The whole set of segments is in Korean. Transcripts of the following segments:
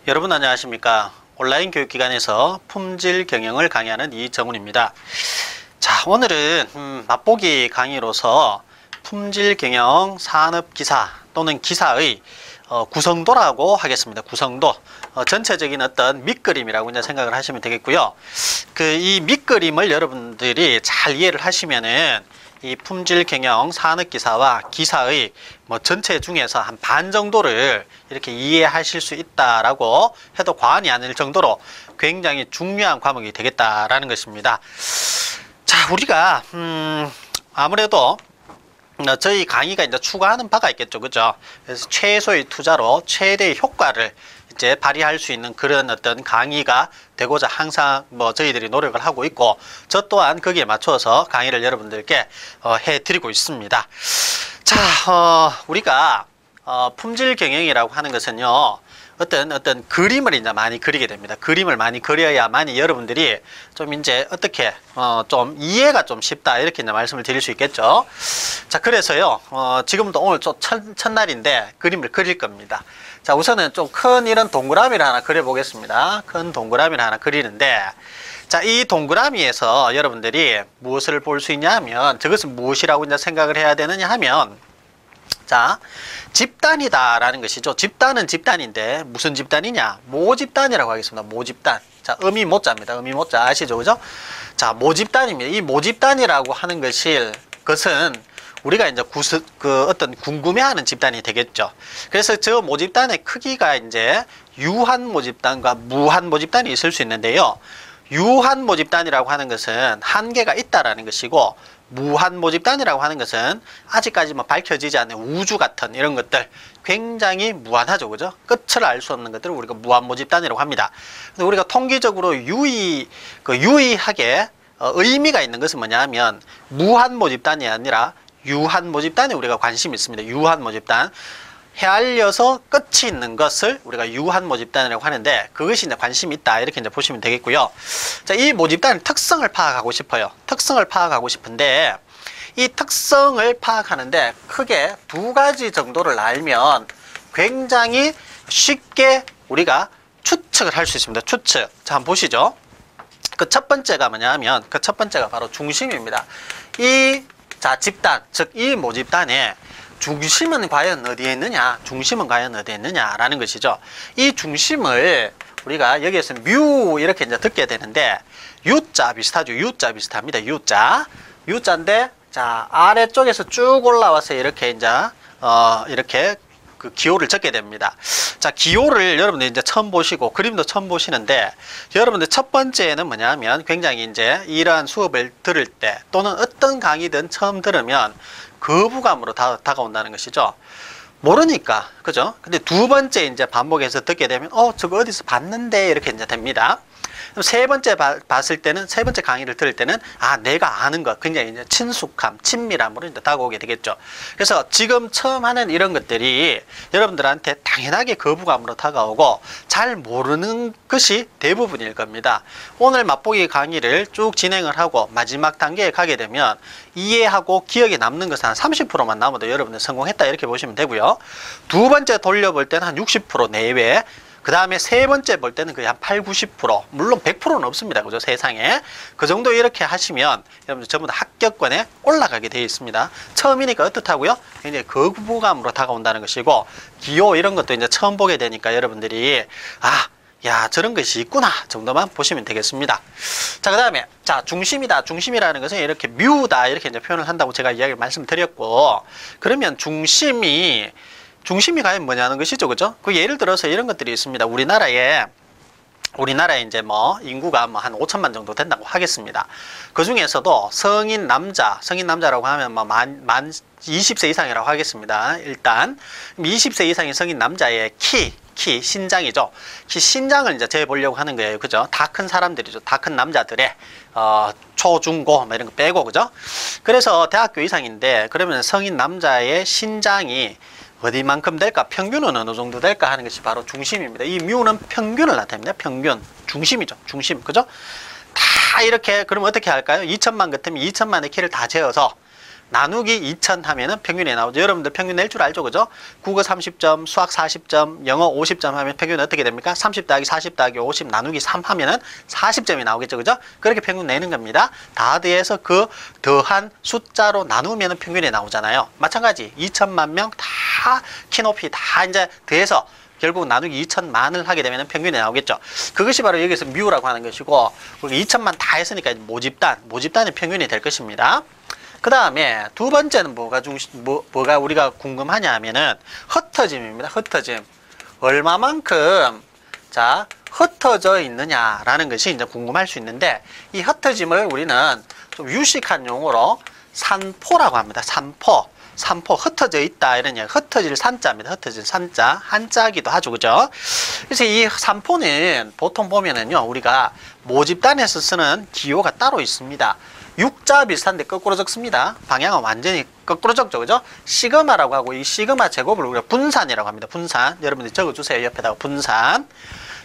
여러분 안녕하십니까? 온라인 교육기관에서 품질 경영을 강의하는 이정훈입니다. 자, 오늘은 맛보기 강의로서 품질 경영 산업기사 또는 기사의 구성도라고 하겠습니다. 구성도. 전체적인 어떤 밑그림이라고 이제 생각을 하시면 되겠고요. 이 밑그림을 여러분들이 잘 이해를 하시면은 이 품질 경영 산업기사와 기사의 전체 중에서 한 반 정도를 이렇게 이해하실 수 있다라고 해도 과언이 아닐 정도로 굉장히 중요한 과목이 되겠다라는 것입니다. 자, 우리가 아무래도 저희 강의가 이제 추구하는 바가 있겠죠, 그죠? 그래서 최소의 투자로 최대의 효과를 이제 발휘할 수 있는 그런 어떤 강의가 되고자 항상 저희들이 노력을 하고 있고, 저 또한 거기에 맞춰서 강의를 여러분들께 해드리고 있습니다. 자, 우리가 품질 경영이라고 하는 것은요, 어떤 그림을 이제 많이 그리게 됩니다. 그림을 많이 그려야만이 여러분들이 좀 이제 어떻게 좀 이해가 좀 쉽다, 이렇게 이제 말씀을 드릴 수 있겠죠. 자, 그래서요, 지금도 오늘 좀 첫날인데 그림을 그릴 겁니다. 자, 우선은 좀 큰 이런 동그라미를 하나 그려 보겠습니다. 큰 동그라미를 하나 그리는데, 자, 이 동그라미에서 여러분들이 무엇을 볼 수 있냐 하면, 저것은 무엇이라고 이제 생각을 해야 되느냐 하면, 자, 집단이다라는 것이죠. 집단은 집단인데 무슨 집단이냐? 모집단이라고 하겠습니다. 모집단. 자, 음이 모자입니다. 음이 모자 아시죠, 그죠? 자, 모집단입니다. 이 모집단이라고 하는 것은 우리가 이제 어떤 궁금해하는 집단이 되겠죠. 그래서 저 모집단의 크기가 이제 유한 모집단과 무한 모집단이 있을 수 있는데요. 유한 모집단이라고 하는 것은 한계가 있다라는 것이고, 무한 모집단이라고 하는 것은 아직까지 밝혀지지 않는 우주 같은 이런 것들, 굉장히 무한하죠, 그죠? 끝을 알 수 없는 것들을 우리가 무한 모집단이라고 합니다. 그래서 우리가 통계적으로 유의하게 의미가 있는 것은 뭐냐 하면, 무한 모집단이 아니라 유한 모집단에 우리가 관심이 있습니다. 유한 모집단. 헤알려서 끝이 있는 것을 우리가 유한 모집단이라고 하는데, 그것이 이제 관심이 있다, 이렇게 이제 보시면 되겠고요. 자, 이 모집단의 특성을 파악하고 싶어요. 특성을 파악하고 싶은데, 이 특성을 파악하는데 크게 두 가지 정도를 알면 굉장히 쉽게 우리가 추측을 할 수 있습니다. 추측. 자, 한번 보시죠. 그 첫 번째가 뭐냐 하면, 그 첫 번째가 바로 중심입니다. 자, 집단, 즉 이 모집단에 중심은 과연 어디에 있느냐? 중심은 과연 어디에 있느냐라는 것이죠. 이 중심을 우리가 여기에서 뮤 이렇게 이제 듣게 되는데, U자 비슷하죠. U자 비슷합니다. U자인데, 자, 아래쪽에서 쭉 올라와서 이렇게 이제 이렇게 그 기호를 적게 됩니다. 자, 기호를 여러분들 이제 처음 보시고 그림도 처음 보시는데, 여러분들 첫 번째는 뭐냐 하면, 굉장히 이제 이러한 수업을 들을 때 또는 어떤 강의든 처음 들으면 거부감으로 다가온다는 것이죠. 모르니까, 그죠? 근데 두 번째 이제 반복해서 듣게 되면, 저거 어디서 봤는데, 이렇게 이제 됩니다. 그럼 세 번째 봤을 때는, 세 번째 강의를 들을 때는, 내가 아는 것, 굉장히 이제 친숙함, 친밀함으로 이제 다가오게 되겠죠. 그래서 지금 처음 하는 이런 것들이 여러분들한테 당연하게 거부감으로 다가오고 잘 모르는 것이 대부분일 겁니다. 오늘 맛보기 강의를 쭉 진행을 하고 마지막 단계에 가게 되면 이해하고 기억에 남는 것은 한 30%만 남아도 여러분들 성공했다, 이렇게 보시면 되고요. 두 번째 돌려볼 때는 한 60% 내외, 그 다음에 세 번째 볼 때는 거의 한 8, 90%, 물론 100%는 없습니다, 그죠? 세상에. 그 정도 이렇게 하시면 여러분들 전부 다 합격권에 올라가게 되어 있습니다. 처음이니까 어떻다고요? 굉장히 거부감으로 다가온다는 것이고, 기호 이런 것도 이제 처음 보게 되니까 여러분들이 야, 저런 것이 있구나 정도만 보시면 되겠습니다. 자, 그 다음에, 자, 중심이다. 중심이라는 것은 이렇게 뮤다, 이렇게 이제 표현을 한다고 제가 이야기를 말씀드렸고, 그러면 중심이 과연 뭐냐는 것이죠, 그죠? 그 예를 들어서 이런 것들이 있습니다. 우리나라에 이제 인구가 한 5천만 정도 된다고 하겠습니다. 그 중에서도 성인 남자라고 하면 만 20세 이상이라고 하겠습니다. 일단 20세 이상의 성인 남자의 신장이죠. 신장을 이제 재보려고 하는 거예요, 그죠? 다 큰 사람들이죠. 다 큰 남자들의 초, 중, 고 이런 거 빼고, 그죠? 그래서 대학교 이상인데, 그러면 성인 남자의 신장이 어디만큼 될까? 평균은 어느 정도 될까 하는 것이 바로 중심입니다. 이 뮤는 평균을 나타냅니다. 평균. 중심이죠. 중심. 그죠? 다 이렇게, 그러면 어떻게 할까요? 2천만 같으면 2천만의 키를 다 재어서 나누기 2000 하면은 평균이 나오죠. 여러분들 평균 낼 줄 알죠? 그죠? 국어 30점, 수학 40점, 영어 50점 하면 평균은 어떻게 됩니까? 30 더하기 40 더하기 50 나누기 3 하면은 40점이 나오겠죠. 그죠? 그렇게 평균 내는 겁니다. 다 더해서 그 더한 숫자로 나누면은 평균이 나오잖아요. 마찬가지 2천만 명 다 키높이 다 이제 더해서 결국 나누기 2천만을 하게 되면 평균이 나오겠죠. 그것이 바로 여기서 뮤라고 하는 것이고, 2천만 다 했으니까 모집단의 평균이 될 것입니다. 그 다음에 두 번째는 뭐가 우리가 궁금하냐 하면은 흩어짐입니다. 흩어짐. 얼마만큼, 자, 흩어져 있느냐라는 것이 이제 궁금할 수 있는데, 이 흩어짐을 우리는 좀 유식한 용어로 산포라고 합니다. 산포, 흩어져 있다, 이런 얘기. 흩어질 산자입니다. 흩어질 산자. 한자기도 하죠. 그죠? 그래서 이 산포는 보통 보면은요, 우리가 모집단에서 쓰는 기호가 따로 있습니다. 육자 비슷한데 거꾸로 적습니다. 방향은 완전히 거꾸로 적죠. 그죠? 시그마라고 하고, 이 시그마 제곱을 우리가 분산이라고 합니다. 분산. 여러분들 적어주세요. 옆에다가 분산.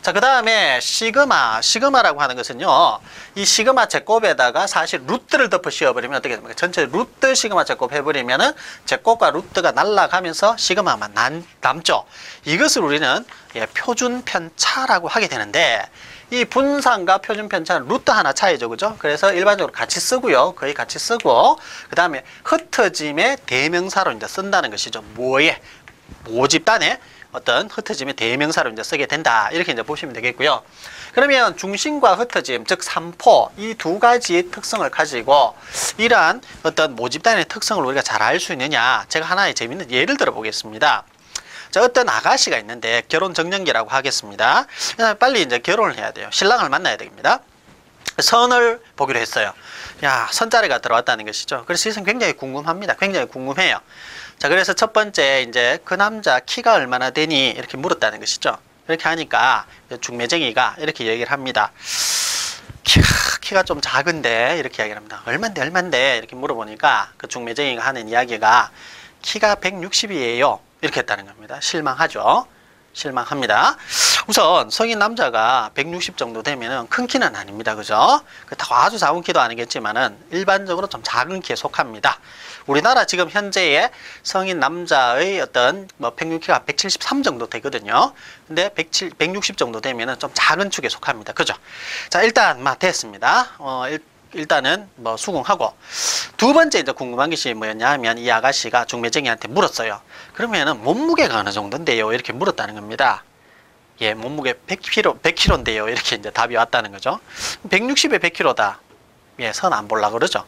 자, 그 다음에 시그마라고 하는 것은요, 이 시그마 제곱에다가 사실 루트를 덮어 씌워버리면 어떻게 됩니까? 전체 루트 시그마 제곱 해버리면은 제곱과 루트가 날아가면서 시그마만 남죠. 이것을 우리는 표준 편차라고 하게 되는데, 이 분산과 표준 편차는 루트 하나 차이죠. 그죠? 그래서 일반적으로 같이 쓰고요. 거의 같이 쓰고, 그 다음에 흩어짐의 대명사로 이제 쓴다는 것이죠. 모집단에 어떤 흩어짐의 대명사로 이제 쓰게 된다. 이렇게 이제 보시면 되겠고요. 그러면 중심과 흩어짐, 즉 산포, 이 두 가지의 특성을 가지고 이러한 어떤 모집단의 특성을 우리가 잘 알 수 있느냐. 제가 하나의 재밌는 예를 들어 보겠습니다. 자, 어떤 아가씨가 있는데 결혼 정년기라고 하겠습니다. 빨리 이제 결혼을 해야 돼요. 신랑을 만나야 됩니다. 선을 보기로 했어요. 야, 선자리가 들어왔다는 것이죠. 그래서 이것은 굉장히 궁금합니다. 굉장히 궁금해요. 자, 그래서 첫 번째 이제 그 남자 키가 얼마나 되니 이렇게 물었다는 것이죠. 이렇게 하니까 중매쟁이가 이렇게 얘기를 합니다. 키가 좀 작은데 이렇게 이야기를 합니다. 얼만데 이렇게 물어보니까 그 중매쟁이가 하는 이야기가 키가 160이에요. 이렇게 했다는 겁니다. 실망하죠. 실망합니다. 우선 성인 남자가 160 정도 되면은 큰 키는 아닙니다. 그죠? 아주 작은 키도 아니겠지만은 일반적으로 좀 작은 키에 속합니다. 우리나라 지금 현재의 성인 남자의 어떤 평균 키가 173 정도 되거든요. 근데 160 정도 되면은 좀 작은 축에 속합니다. 그죠? 자, 일단 됐습니다. 일단은 수긍하고, 두 번째 이제 궁금한 것이 뭐였냐 하면 이 아가씨가 중매쟁이한테 물었어요. 그러면은 몸무게가 어느 정도인데요? 이렇게 물었다는 겁니다. 예, 몸무게 100kg인데요. 이렇게 이제 답이 왔다는 거죠. 160에 100kg다. 예, 선 안 볼라 그러죠.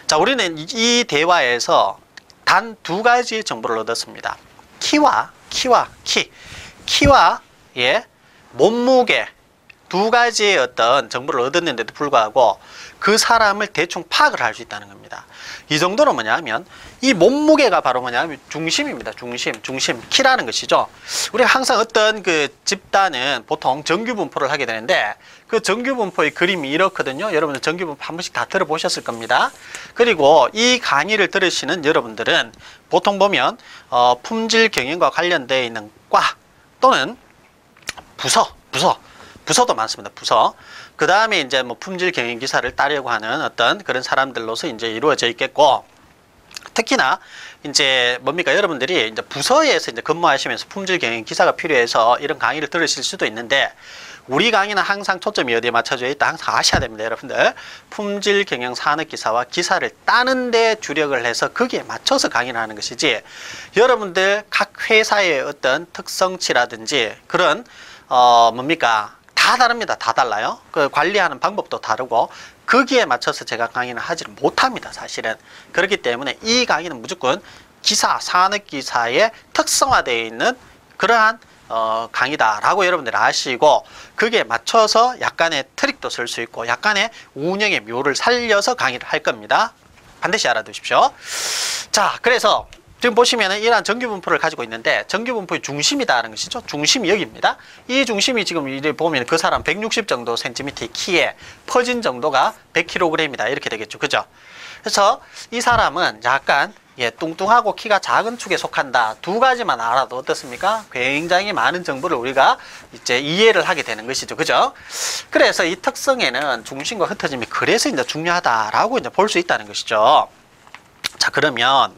자, 우리는 이 대화에서 단 두 가지 정보를 얻었습니다. 키와 몸무게 두 가지의 어떤 정보를 얻었는데도 불구하고 그 사람을 대충 파악을 할 수 있다는 겁니다. 이 정도는 뭐냐 하면 이 몸무게가 바로 뭐냐 하면 중심입니다. 중심, 키라는 것이죠. 우리가 항상 어떤 그 집단은 보통 정규분포를 하게 되는데 그 정규분포의 그림이 이렇거든요. 여러분들 정규분포 한 번씩 다 들어보셨을 겁니다. 그리고 이 강의를 들으시는 여러분들은 보통 보면 품질 경영과 관련되어 있는 과 또는 부서도 많습니다. 부서. 그 다음에 이제 품질 경영 기사를 따려고 하는 어떤 그런 사람들로서 이제 이루어져 있겠고, 특히나 이제 여러분들이 이제 부서에서 이제 근무하시면서 품질 경영 기사가 필요해서 이런 강의를 들으실 수도 있는데, 우리 강의는 항상 초점이 어디에 맞춰져 있다. 항상 아셔야 됩니다. 여러분들. 품질 경영 산업 기사와 기사를 따는 데 주력을 해서 거기에 맞춰서 강의를 하는 것이지, 여러분들 각 회사의 어떤 특성치라든지 그런 다 다릅니다. 다 달라요. 그 관리하는 방법도 다르고 거기에 맞춰서 제가 강의는 하지를 못합니다. 사실은. 그렇기 때문에 이 강의는 무조건 산업기사의 특성화되어 있는 그러한 강의다라고 여러분들이 아시고, 거기에 맞춰서 약간의 트릭도 쓸 수 있고 약간의 운영의 묘를 살려서 강의를 할 겁니다. 반드시 알아두십시오. 자, 그래서 지금 보시면은 이러한 정규분포를 가지고 있는데 정규분포의 중심이다라는 것이죠. 중심이 여기입니다. 이 중심이 지금 이제 보면 그 사람 160 정도 센티미터의 키에 퍼진 정도가 100kg이다. 이렇게 되겠죠. 그죠? 그래서 이 사람은 약간 뚱뚱하고 키가 작은 축에 속한다. 두 가지만 알아도 어떻습니까? 굉장히 많은 정보를 우리가 이제 이해를 하게 되는 것이죠. 그죠? 그래서 이 특성에는 중심과 흩어짐이 그래서 이제 중요하다라고 이제 볼 수 있다는 것이죠. 자, 그러면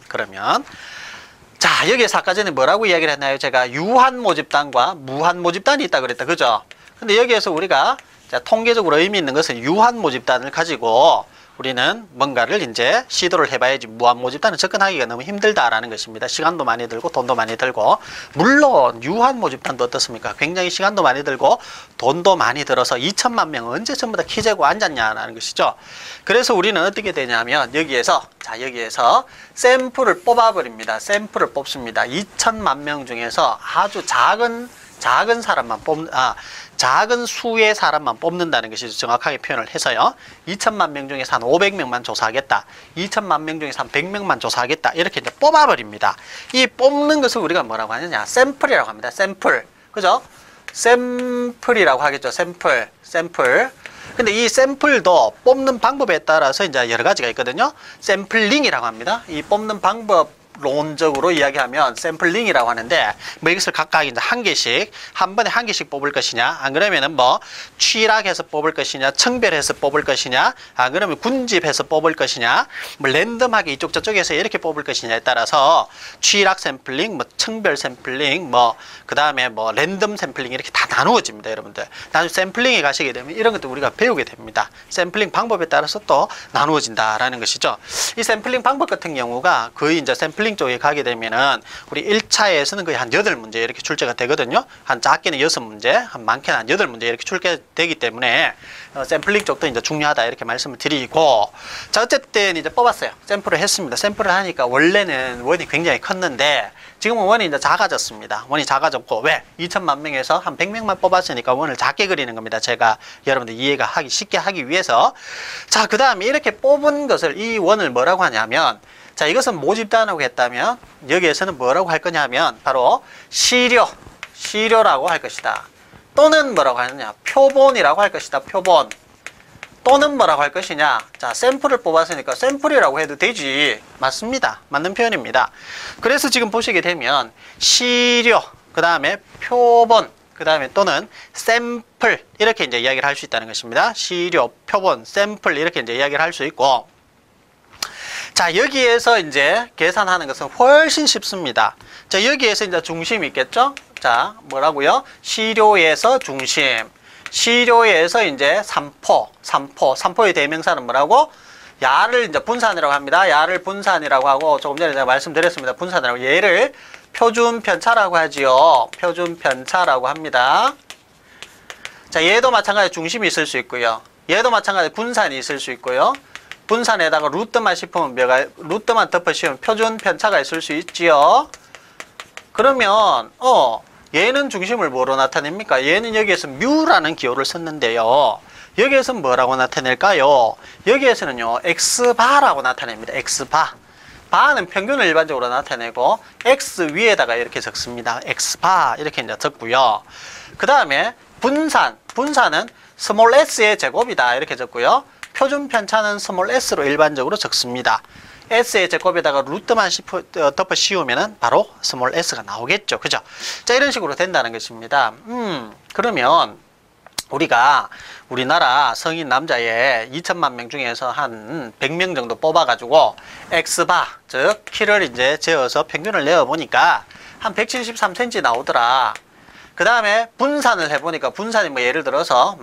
자, 여기에서 아까 전에 뭐라고 이야기를 했나요? 제가 유한 모집단과 무한 모집단이 있다 그랬다. 그죠? 근데 여기에서 우리가 자, 통계적으로 의미 있는 것은 유한 모집단을 가지고 우리는 뭔가를 이제 시도를 해봐야지 무한 모집단은 접근하기가 너무 힘들다라는 것입니다. 시간도 많이 들고 돈도 많이 들고, 물론 유한 모집단도 어떻습니까? 굉장히 시간도 많이 들고 돈도 많이 들어서 2천만 명 언제 전부 다 키 재고 앉았냐라는 것이죠. 그래서 우리는 어떻게 되냐면 여기에서 샘플을 뽑아버립니다. 샘플을 뽑습니다. 2천만 명 중에서 아주 작은 사람만 작은 수의 사람만 뽑는다는 것이 정확하게 표현을 해서요. 2천만 명 중에서 한 500명만 조사하겠다. 2천만 명 중에서 한 100명만 조사하겠다. 이렇게 이제 뽑아버립니다. 이 뽑는 것을 우리가 뭐라고 하느냐? 샘플이라고 합니다. 샘플. 그죠? 샘플이라고 하겠죠. 샘플. 근데 이 샘플도 뽑는 방법에 따라서 이제 여러 가지가 있거든요. 샘플링이라고 합니다. 이 뽑는 방법 론적으로 이야기하면 샘플링이라고 하는데, 뭐 이것을 각각 이제 한 번에 한 개씩 뽑을 것이냐, 안 그러면은 뭐 취락해서 뽑을 것이냐, 청별해서 뽑을 것이냐, 안 그러면 군집해서 뽑을 것이냐, 뭐 랜덤하게 이쪽 저쪽에서 이렇게 뽑을 것이냐에 따라서 취락 샘플링, 뭐 청별 샘플링, 뭐 그 다음에 뭐 랜덤 샘플링 이렇게 다 나누어집니다, 여러분들. 나중에 샘플링에 가시게 되면 이런 것도 우리가 배우게 됩니다. 샘플링 방법에 따라서 또 나누어진다라는 것이죠. 이 샘플링 방법 같은 경우가 거의 이제 샘플링 쪽에 가게 되면은 우리 1차에서는 거의 한 8문제 이렇게 출제가 되거든요. 한 작게는 6문제, 한 많게는 한 8문제 이렇게 출제되기 때문에 샘플링 쪽도 이제 중요하다 이렇게 말씀을 드리고, 자, 어쨌든 이제 뽑았어요. 샘플을 했습니다. 샘플을 하니까 원래는 원이 굉장히 컸는데 지금은 원이 이제 작아졌습니다. 원이 작아졌고, 왜? 2천만 명에서 한 100명만 뽑았으니까 원을 작게 그리는 겁니다. 제가 여러분들 쉽게 하기 위해서. 자, 그 다음에 이렇게 뽑은 것을, 이 원을 뭐라고 하냐면, 자, 이것은 모집단이라고 했다면 여기에서는 뭐라고 할 거냐면 바로 시료라고 할 것이다. 또는 뭐라고 하느냐? 표본이라고 할 것이다. 표본. 또는 뭐라고 할 것이냐? 자, 샘플을 뽑았으니까 샘플이라고 해도 되지. 맞습니다. 맞는 표현입니다. 그래서 지금 보시게 되면 시료, 그 다음에 표본, 그 다음에 또는 샘플 이렇게 이제 이야기를 할 수 있다는 것입니다. 시료, 표본, 샘플 이렇게 이제 이야기를 할 수 있고, 자, 여기에서 이제 계산하는 것은 훨씬 쉽습니다. 자, 여기에서 이제 중심이 있겠죠? 자, 뭐라고요? 시료에서 중심. 시료에서 이제 삼포의 대명사는 뭐라고? 야를 이제 분산이라고 합니다. 야를 분산이라고 하고, 조금 전에 제가 말씀드렸습니다. 분산이라고. 얘를 표준 편차라고 하지요. 표준 편차라고 합니다. 자, 얘도 마찬가지 중심이 있을 수 있고요. 얘도 마찬가지 분산이 있을 수 있고요. 분산에다가 루트만 덮어 씌우면 표준 편차가 있을 수 있지요. 그러면 얘는 중심을 뭐로 나타냅니까? 얘는 여기에서 뮤라는 기호를 썼는데요. 여기에서 뭐라고 나타낼까요? 여기에서는요, x바라고 나타냅니다. x바. 바는 평균을 일반적으로 나타내고 x 위에다가 이렇게 적습니다. x바 이렇게 이제 적고요. 그 다음에 분산은 스몰 s의 제곱이다 이렇게 적고요. 표준 편차는 스몰 s로 일반적으로 적습니다. s의 제곱에다가 루트만 덮어 씌우면은 바로 스몰 s가 나오겠죠. 그죠? 자, 이런 식으로 된다는 것입니다. 그러면 우리나라 성인 남자의 2천만 명 중에서 한 100명 정도 뽑아가지고 x바, 즉 키를 이제 재어서 평균을 내어보니까 한 173cm 나오더라. 그 다음에 분산을 해보니까 분산이 뭐 예를 들어서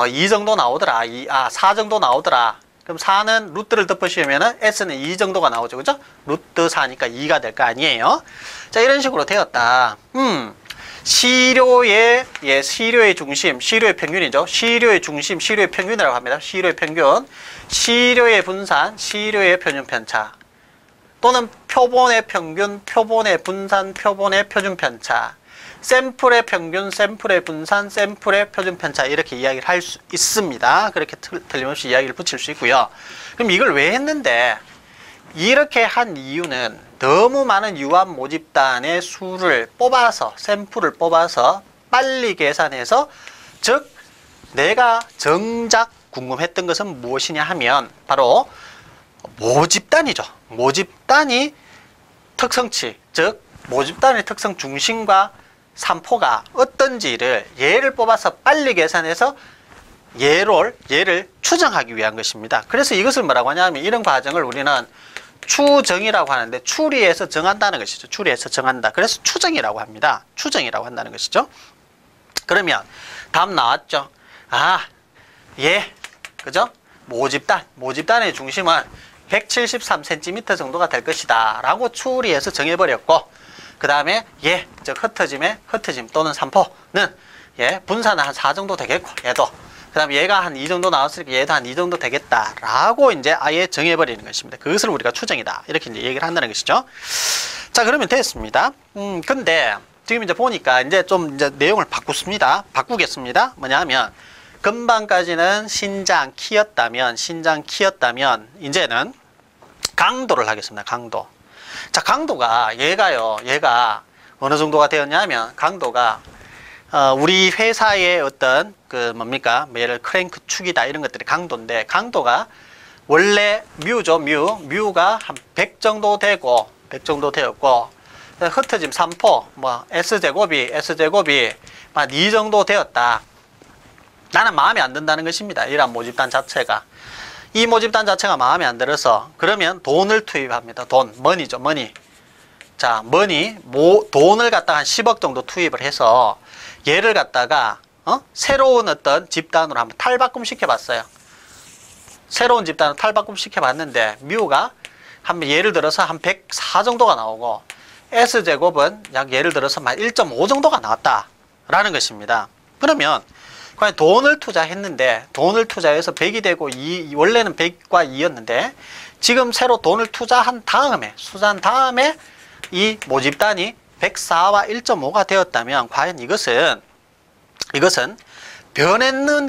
2 정도 나오더라. 4 정도 나오더라. 그럼 4는 루트를 덮어 씌우면은 s는 2 정도가 나오죠. 그죠? 루트 4니까 2가 될 거 아니에요? 자, 이런 식으로 되었다. 시료의 중심, 시료의 평균이죠. 시료의 중심, 시료의 평균이라고 합니다. 시료의 평균, 시료의 분산, 시료의 표준 편차, 또는 표본의 평균, 표본의 분산, 표본의 표준 편차, 샘플의 평균, 샘플의 분산, 샘플의 표준 편차 이렇게 이야기를 할 수 있습니다. 그렇게 틀림없이 이야기를 붙일 수 있고요. 그럼 이걸 왜 했는데, 이렇게 한 이유는 너무 많은 유한 모집단의 수를 뽑아서, 샘플을 뽑아서 빨리 계산해서, 즉 내가 정작 궁금했던 것은 무엇이냐 하면 바로 모집단이죠. 모집단이 특성치, 즉 모집단의 특성 중심과 삼포가 어떤지를 얘를 뽑아서 빨리 계산해서 얘를 추정하기 위한 것입니다. 그래서 이것을 뭐라고 하냐면 이런 과정을 우리는 추정이라고 하는데 추리해서 정한다는 것이죠. 추리해서 정한다. 그래서 추정이라고 합니다. 추정이라고 한다는 것이죠. 그러면 답 나왔죠. 아, 예, 그죠? 모집단의 중심은 173cm 정도가 될 것이다 라고 추리해서 정해버렸고, 그 다음에 예, 즉 흩어짐 또는 산포는 예, 분산은 한 4 정도 되겠고, 얘도 그 다음에 얘가 한 2 정도 나왔으니까 얘도 한 2 정도 되겠다 라고 이제 아예 정해버리는 것입니다. 그것을 우리가 추정이다 이렇게 이제 얘기를 한다는 것이죠. 자, 그러면 됐습니다. 근데 지금 이제 보니까 이제 좀 이제 내용을 바꾸겠습니다. 뭐냐면 금방까지는 신장 키였다면 이제는 강도를 하겠습니다. 강도. 자, 강도가 얘가 어느 정도가 되었냐면, 강도가 우리 회사의 어떤 그 뭡니까, 예를 크랭크 축이다 이런 것들이 강도인데, 강도가 원래 뮤죠. 뮤가 한 100 정도 되고 100 정도 되었고, 흩어짐 3포 뭐 S제곱이 한 2 정도 되었다. 나는 마음에 안 든다는 것입니다. 이러한 모집단 자체가. 이 모집단 자체가 마음에 안 들어서 그러면 돈을 투입합니다. 머니죠, 머니. 자, 돈을 갖다가 한 10억 정도 투입을 해서 얘를 갖다가 새로운 어떤 집단으로 한번 탈바꿈 시켜봤어요. 새로운 집단으로 탈바꿈 시켜봤는데 뮤가 예를 들어서 한 104 정도가 나오고, S제곱은 약 예를 들어서 1.5 정도가 나왔다라는 것입니다. 그러면 과연 돈을 투자했는데, 돈을 투자해서 100이 되고 원래는 100과 2였는데 지금 새로 돈을 투자한 다음에 이 모집단이 104와 1.5가 되었다면 과연 이것은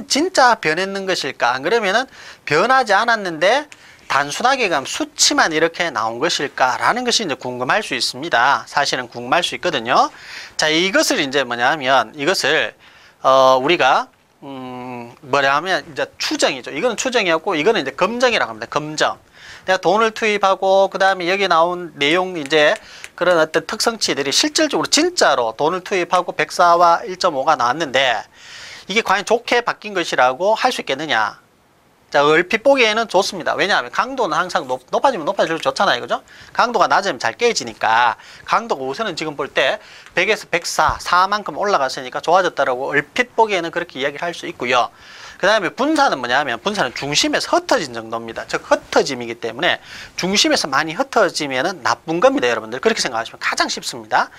진짜 변했는 것일까? 안 그러면은 변하지 않았는데 단순하게 그럼 수치만 이렇게 나온 것일까? 라는 것이 이제 궁금할 수 있습니다. 사실은 궁금할 수 있거든요. 자, 이것을 이제 뭐냐면 이것을 우리가 뭐냐면 이제 추정이죠. 이거는 추정이었고, 이거는 이제 검정이라고 합니다. 검정. 내가 돈을 투입하고 그 다음에 여기 나온 내용 이제 그런 어떤 특성치들이 실질적으로 진짜로 돈을 투입하고 104와 1.5가 나왔는데 이게 과연 좋게 바뀐 것이라고 할 수 있겠느냐. 자, 얼핏 보기에는 좋습니다. 왜냐하면 강도는 항상 높아지면 높아질수록 좋잖아요. 그죠? 강도가 낮으면 잘 깨지니까, 강도가 우선은 지금 볼 때 100에서 104, 4만큼 올라갔으니까 좋아졌다라고 얼핏 보기에는 그렇게 이야기를 할 수 있고요. 그 다음에 분산은 뭐냐면, 분산은 중심에서 흩어진 정도입니다. 즉 흩어짐이기 때문에 중심에서 많이 흩어지면 나쁜 겁니다. 여러분들 그렇게 생각하시면 가장 쉽습니다.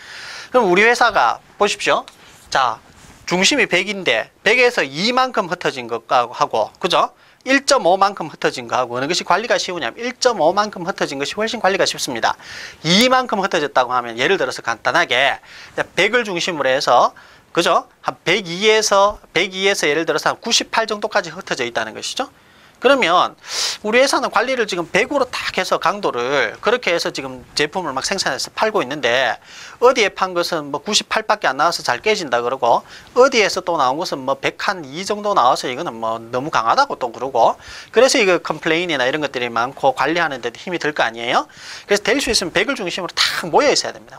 그럼 우리 회사가 보십시오. 자, 중심이 100인데 100에서 2만큼 흩어진 것하고, 그죠? 1.5만큼 흩어진 거하고 어느 것이 관리가 쉬우냐면 1.5만큼 흩어진 것이 훨씬 관리가 쉽습니다. 2만큼 흩어졌다고 하면 예를 들어서 간단하게 100을 중심으로 해서, 그죠? 한 102에서 예를 들어서 한 98 정도까지 흩어져 있다는 것이죠. 그러면 우리 회사는 관리를 지금 100으로 딱 해서 강도를 그렇게 해서 지금 제품을 막 생산해서 팔고 있는데, 어디에 판 것은 뭐 98밖에 안 나와서 잘 깨진다 그러고, 어디에서 또 나온 것은 뭐 102 정도 나와서 이거는 뭐 너무 강하다고 또 그러고, 그래서 이거 컴플레인이나 이런 것들이 많고 관리하는 데도 힘이 들 거 아니에요. 그래서 될 수 있으면 100을 중심으로 딱 모여 있어야 됩니다.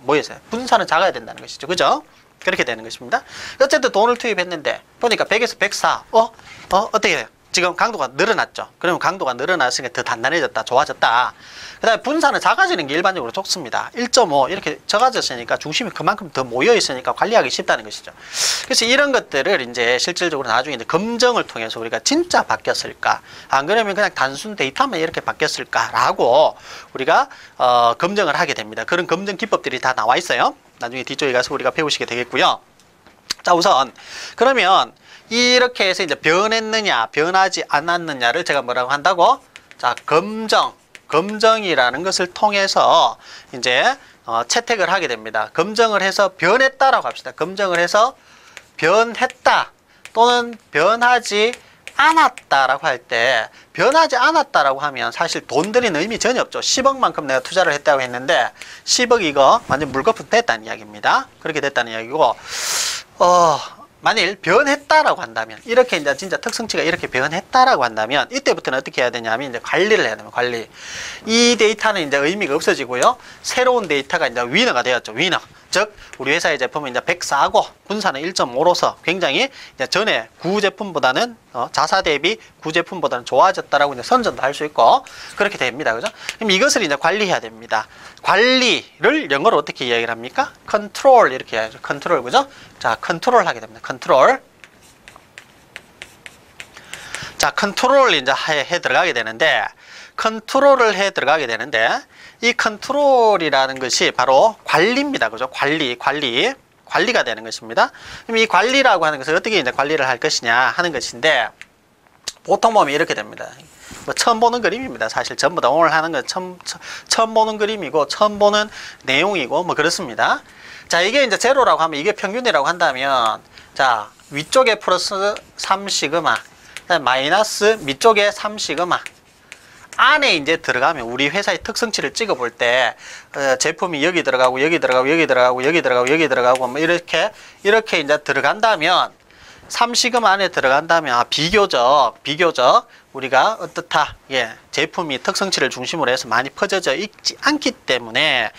분산은 작아야 된다는 것이죠. 그죠? 그렇게 되는 것입니다. 어쨌든 돈을 투입했는데 보니까 100에서 104 어떻게 돼요? 지금 강도가 늘어났죠. 그러면 강도가 늘어났으니까 더 단단해졌다, 좋아졌다. 그 다음에 분산은 작아지는 게 일반적으로 좋습니다. 1.5 이렇게 작아졌으니까 중심이 그만큼 더 모여있으니까 관리하기 쉽다는 것이죠. 그래서 이런 것들을 이제 실질적으로 나중에 이제 검증을 통해서 우리가 진짜 바뀌었을까, 안 그러면 그냥 단순 데이터만 이렇게 바뀌었을까라고 우리가 검증을 하게 됩니다. 그런 검증 기법들이 다 나와 있어요. 나중에 뒤쪽에 가서 우리가 배우시게 되겠고요. 자, 우선 그러면 이렇게 해서 이제 변했느냐 변하지 않았느냐를 제가 뭐라고 한다고? 자, 검정이라는 것을 통해서 이제 채택을 하게 됩니다. 검증을 해서 변했다라고 합시다. 검증을 해서 변했다 또는 변하지 않았다라고 할 때, 변하지 않았다라고 하면 사실 돈 들이는 의미 전혀 없죠. 10억만큼 내가 투자를 했다고 했는데 10억 이거 완전 물거품 됐다는 이야기입니다. 그렇게 됐다는 이야기고, 만일 변했다라고 한다면, 이렇게 이제 진짜 특성치가 이렇게 변했다라고 한다면 이때부터는 어떻게 해야 되냐면 이제 관리를 해야 됩니다. 관리. 이 데이터는 이제 의미가 없어지고요. 새로운 데이터가 이제 위너가 되었죠. 위너. 즉 우리 회사의 제품은 이제 104고 분사는 1.5로서 굉장히 이제 전에 구제품보다는 자사 대비 구제품보다는 좋아졌다라고 이제 선전도 할 수 있고 그렇게 됩니다. 그죠? 그럼 이것을 이제 관리해야 됩니다. 관리를 영어로 어떻게 이야기를 합니까? 컨트롤 이렇게 해야죠. 컨트롤 그죠? 자, 컨트롤 하게 됩니다. 컨트롤. 자, 컨트롤을 이제 해 들어가게 되는데 컨트롤을 해 들어가게 되는데 이 컨트롤이라는 것이 바로 관리입니다. 그죠? 관리가 되는 것입니다. 그럼 이 관리라고 하는 것을 어떻게 이제 관리를 할 것이냐 하는 것인데 보통 보면 이렇게 됩니다. 뭐 처음 보는 그림입니다. 사실 전부 다 오늘 하는 건 처음 보는 그림이고 처음 보는 내용이고 뭐 그렇습니다. 자, 이게 이제 제로라고 하면 이게 평균이라고 한다면 자, 위쪽에 플러스 3시그마 마이너스 밑쪽에 3시그마 안에 이제 들어가면 우리 회사의 특성치를 찍어 볼 때 제품이 여기 들어가고 여기 들어가고 여기 들어가고 여기 들어가고 여기 들어가고 뭐 이렇게 이제 들어간다면 3시그마 안에 들어간다면 비교적 우리가 어떻다 제품이 특성치를 중심으로 해서 많이 퍼져 있지 않기 때문에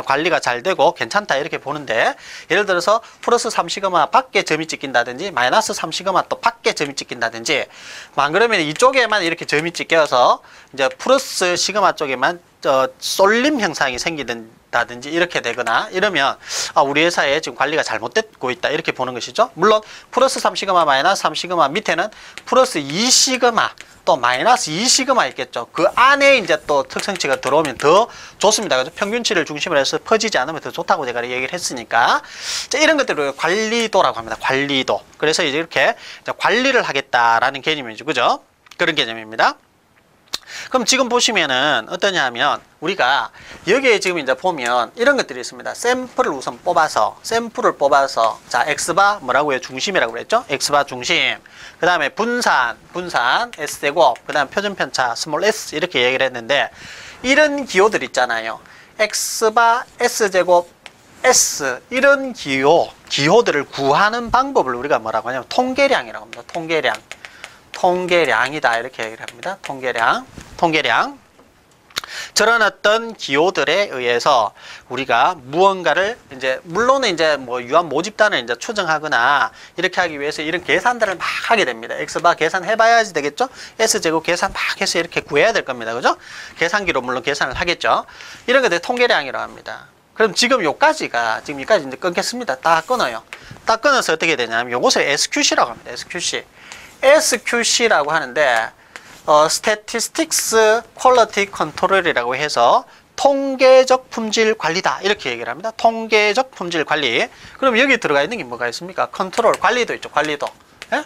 관리가 잘 되고 괜찮다 이렇게 보는데 예를 들어서 플러스 3시그마 밖에 점이 찍힌다든지 마이너스 3시그마 또 밖에 점이 찍힌다든지 안 그러면 이쪽에만 이렇게 점이 찍혀서 이제 플러스 시그마 쪽에만 쏠림 현상이 생기든다든지 이렇게 되거나 이러면 우리 회사에 지금 관리가 잘못되고 있다 이렇게 보는 것이죠. 물론 플러스 3시그마 마이너스 3시그마 밑에는 플러스 2시그마 또 마이너스 2시그마 있겠죠. 그 안에 이제 또 특성치가 들어오면 더 좋습니다. 그래서 평균치를 중심으로 해서 퍼지지 않으면 더 좋다고 제가 얘기를 했으니까 자, 이런 것들을 관리도라고 합니다. 관리도. 그래서 이제 이렇게 관리를 하겠다라는 개념이죠. 그죠? 그런 개념입니다. 그럼 지금 보시면은 어떠냐 하면 우리가 여기에 지금 이제 보면 이런 것들이 있습니다. 샘플을 우선 뽑아서 자, X바 뭐라고요? 중심이라고 그랬죠? X바 중심. 그 다음에 분산 S제곱, 그 다음에 표준편차 스몰 s 이렇게 얘기를 했는데 이런 기호들 있잖아요. X바 S제곱 S 이런 기호들을 구하는 방법을 우리가 뭐라고 하냐면 통계량이라고 합니다. 통계량이다 이렇게 얘기를 합니다. 통계량. 저런 어떤 기호들에 의해서 우리가 무언가를 이제 물론은 이제 뭐 유한 모집단을 이제 추정하거나 이렇게 하기 위해서 이런 계산들을 막 하게 됩니다. X바 계산해봐야지 되겠죠? S제곱 계산 막 해서 이렇게 구해야 될 겁니다. 그죠? 계산기로 물론 계산을 하겠죠. 이런 것들 통계량이라고 합니다. 그럼 지금 여기까지 이제 끊겠습니다. 딱 끊어요. 딱 끊어서 어떻게 되냐면 요것을 SQC라고 합니다. SQC라고 하는데 Statistics Quality Control이라고 해서 통계적 품질 관리다 이렇게 얘기를 합니다. 통계적 품질 관리. 그럼 여기 들어가 있는 게 뭐가 있습니까? 컨트롤, 관리도 있죠. 관리도. 예?